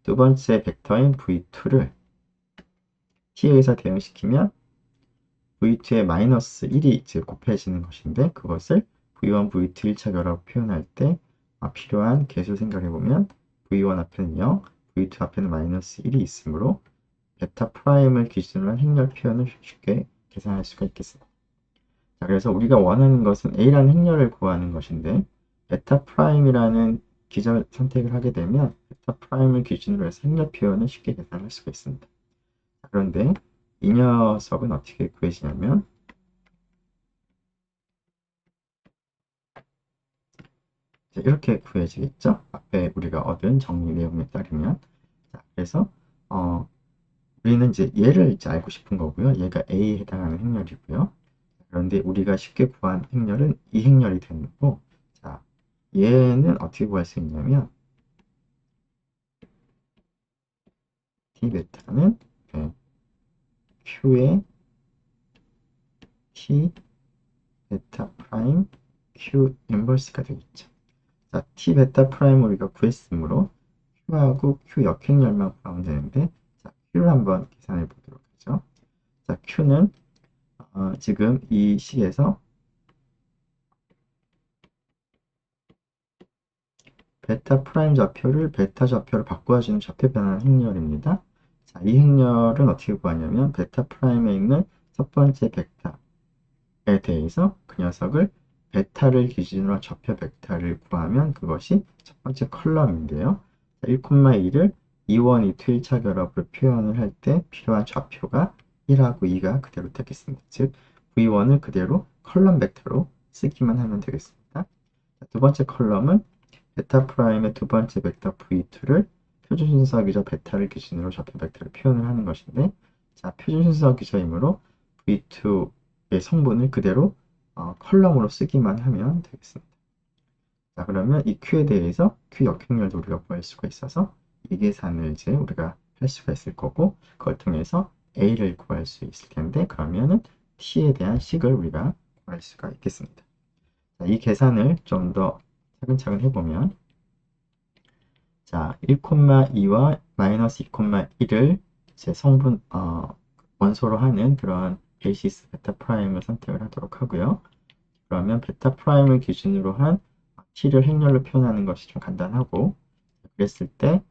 두 번째 벡터인 v2를 t에서 대응시키면 v2에 마이너스 1이 이제 곱해지는 것인데 그것을 v1, v2 1차 결합 표현할 때 필요한 개수 생각해보면 v1 앞에는 0, v2 앞에는 마이너스 1이 있으므로 베타 프라임을 기준으로 한 행렬 표현을 쉽게 계산할 수가 있겠습니다. 자, 그래서 우리가 원하는 것은 A라는 행렬을 구하는 것인데 베타 프라임이라는 기절 선택을 하게 되면 베타 프라임을 기준으로 해서 행렬 표현을 쉽게 계산할 수가 있습니다. 그런데 이 녀석은 어떻게 구해지냐면 이렇게 구해지겠죠? 앞에 우리가 얻은 정리 내용에 따르면 자, 그래서 우리는 이제 얘를 이제 알고 싶은 거고요. 얘가 A에 해당하는 행렬이고요. 그런데 우리가 쉽게 구한 행렬은 이 행렬이 되는 거고 자, 얘는 어떻게 구할 수 있냐면 t 베타는 네, q의 t 베타 프라임 q 인버스가 되겠죠. 자, t 베타 프라임 우리가 구했으므로 q하고 q 역행렬만 구하면 되는데 자, q를 한번 계산해 보도록 하죠. 자, q는 지금 이 식에서 베타 프라임 좌표를 베타 좌표로 바꿔주는 좌표 변환 행렬입니다. 자, 이 행렬은 어떻게 구하냐면 베타 프라임에 있는 첫 번째 벡터에 대해서 그 녀석을 베타를 기준으로 한 좌표 벡터를 구하면 그것이 첫 번째 컬럼인데요. 1,2를 2원, 2, 1차 결합으로 표현을 할 때 필요한 좌표가 1하고 2가 그대로 되겠습니다. 즉, V1을 그대로 컬럼 벡터로 쓰기만 하면 되겠습니다. 두 번째 컬럼은 베타 프라임의 두 번째 벡터 V2를 표준 순서 기저 베타를 기준으로 좌표 벡터를 표현을 하는 것인데 자, 표준 순서 기저이므로 V2의 성분을 그대로 컬럼으로 쓰기만 하면 되겠습니다. 자, 그러면 이 Q에 대해서 Q 역행렬도 우리가 구할 수가 있어서 이 계산을 이제 우리가 할 수가 있을 거고, 그걸 통해서 a를 구할 수 있을 텐데, 그러면은 t에 대한 식을 우리가 구할 수가 있겠습니다. 자, 이 계산을 좀 더 차근차근 해보면, 자, 1,2와 마이너스 2,1을 제 성분, 원소로 하는 그런 베이시스 베타 프라임을 선택을 하도록 하고요. 그러면 베타 프라임을 기준으로 한 t를 행렬로 표현하는 것이 좀 간단하고, 그랬을 때,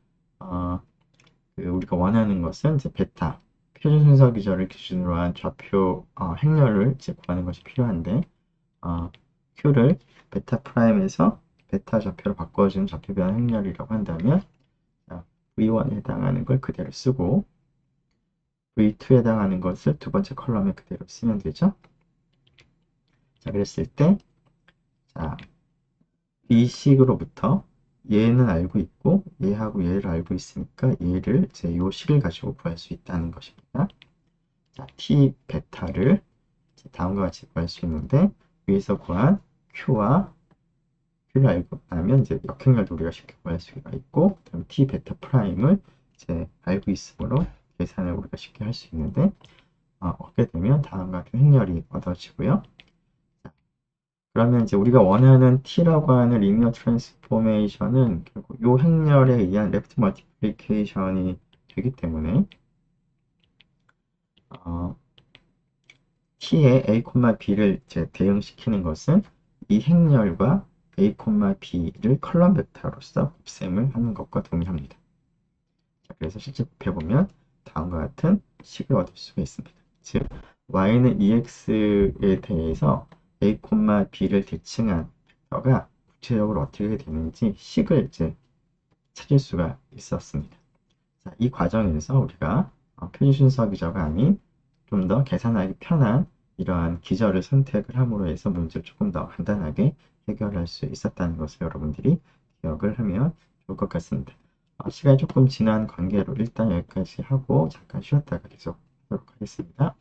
우리가 원하는 것은 이제 베타, 표준 순서 기절을 기준으로 한 좌표 행렬을 이제 구하는 것이 필요한데, q를 베타 프라임에서 베타 좌표로 바꿔주는 좌표 변환 행렬이라고 한다면, V1에 해당하는 걸 그대로 쓰고 V2에 해당하는 것을 두 번째 컬럼에 그대로 쓰면 되죠. 자, 그랬을 때 자, B식으로부터 얘는 알고 있고 얘하고 얘를 알고 있으니까 얘를 이제 요 식을 가지고 구할 수 있다는 것입니다. 자, T 베타를 다음과 같이 구할 수 있는데 위에서 구한 Q와 Q를 알고 나면 이제 역행렬도 우리가 쉽게 구할 수가 있고, 그다음 T 베타 프라임을 이제 알고 있으므로 계산을 우리가 쉽게 할 수 있는데, 얻게 되면 다음과 같은 행렬이 얻어지고요. 자, 그러면 이제 우리가 원하는 T라고 하는 리니어 트랜스포메이션은 결국 이 행렬에 의한 레프트 멀티플리케이션이 되기 때문에 T의 A, B를 이제 대응시키는 것은 이 행렬과 A, B를 컬럼 벡터로서 곱셈을 하는 것과 동일합니다. 자, 그래서 실제 곱해보면 다음과 같은 식을 얻을 수가 있습니다. 즉, y는 ex에 대해서 a, b를 대칭한 벡터가 구체적으로 어떻게 되는지 식을 이제 찾을 수가 있었습니다. 자, 이 과정에서 우리가 표준 순서 기저가 아닌 좀 더 계산하기 편한 이러한 기저를 선택을 함으로 해서 문제를 조금 더 간단하게 해결할 수 있었다는 것을 여러분들이 기억을 하면 좋을 것 같습니다. 시간이 조금 지난 관계로 일단 여기까지 하고 잠깐 쉬었다가 계속 하도록 하겠습니다.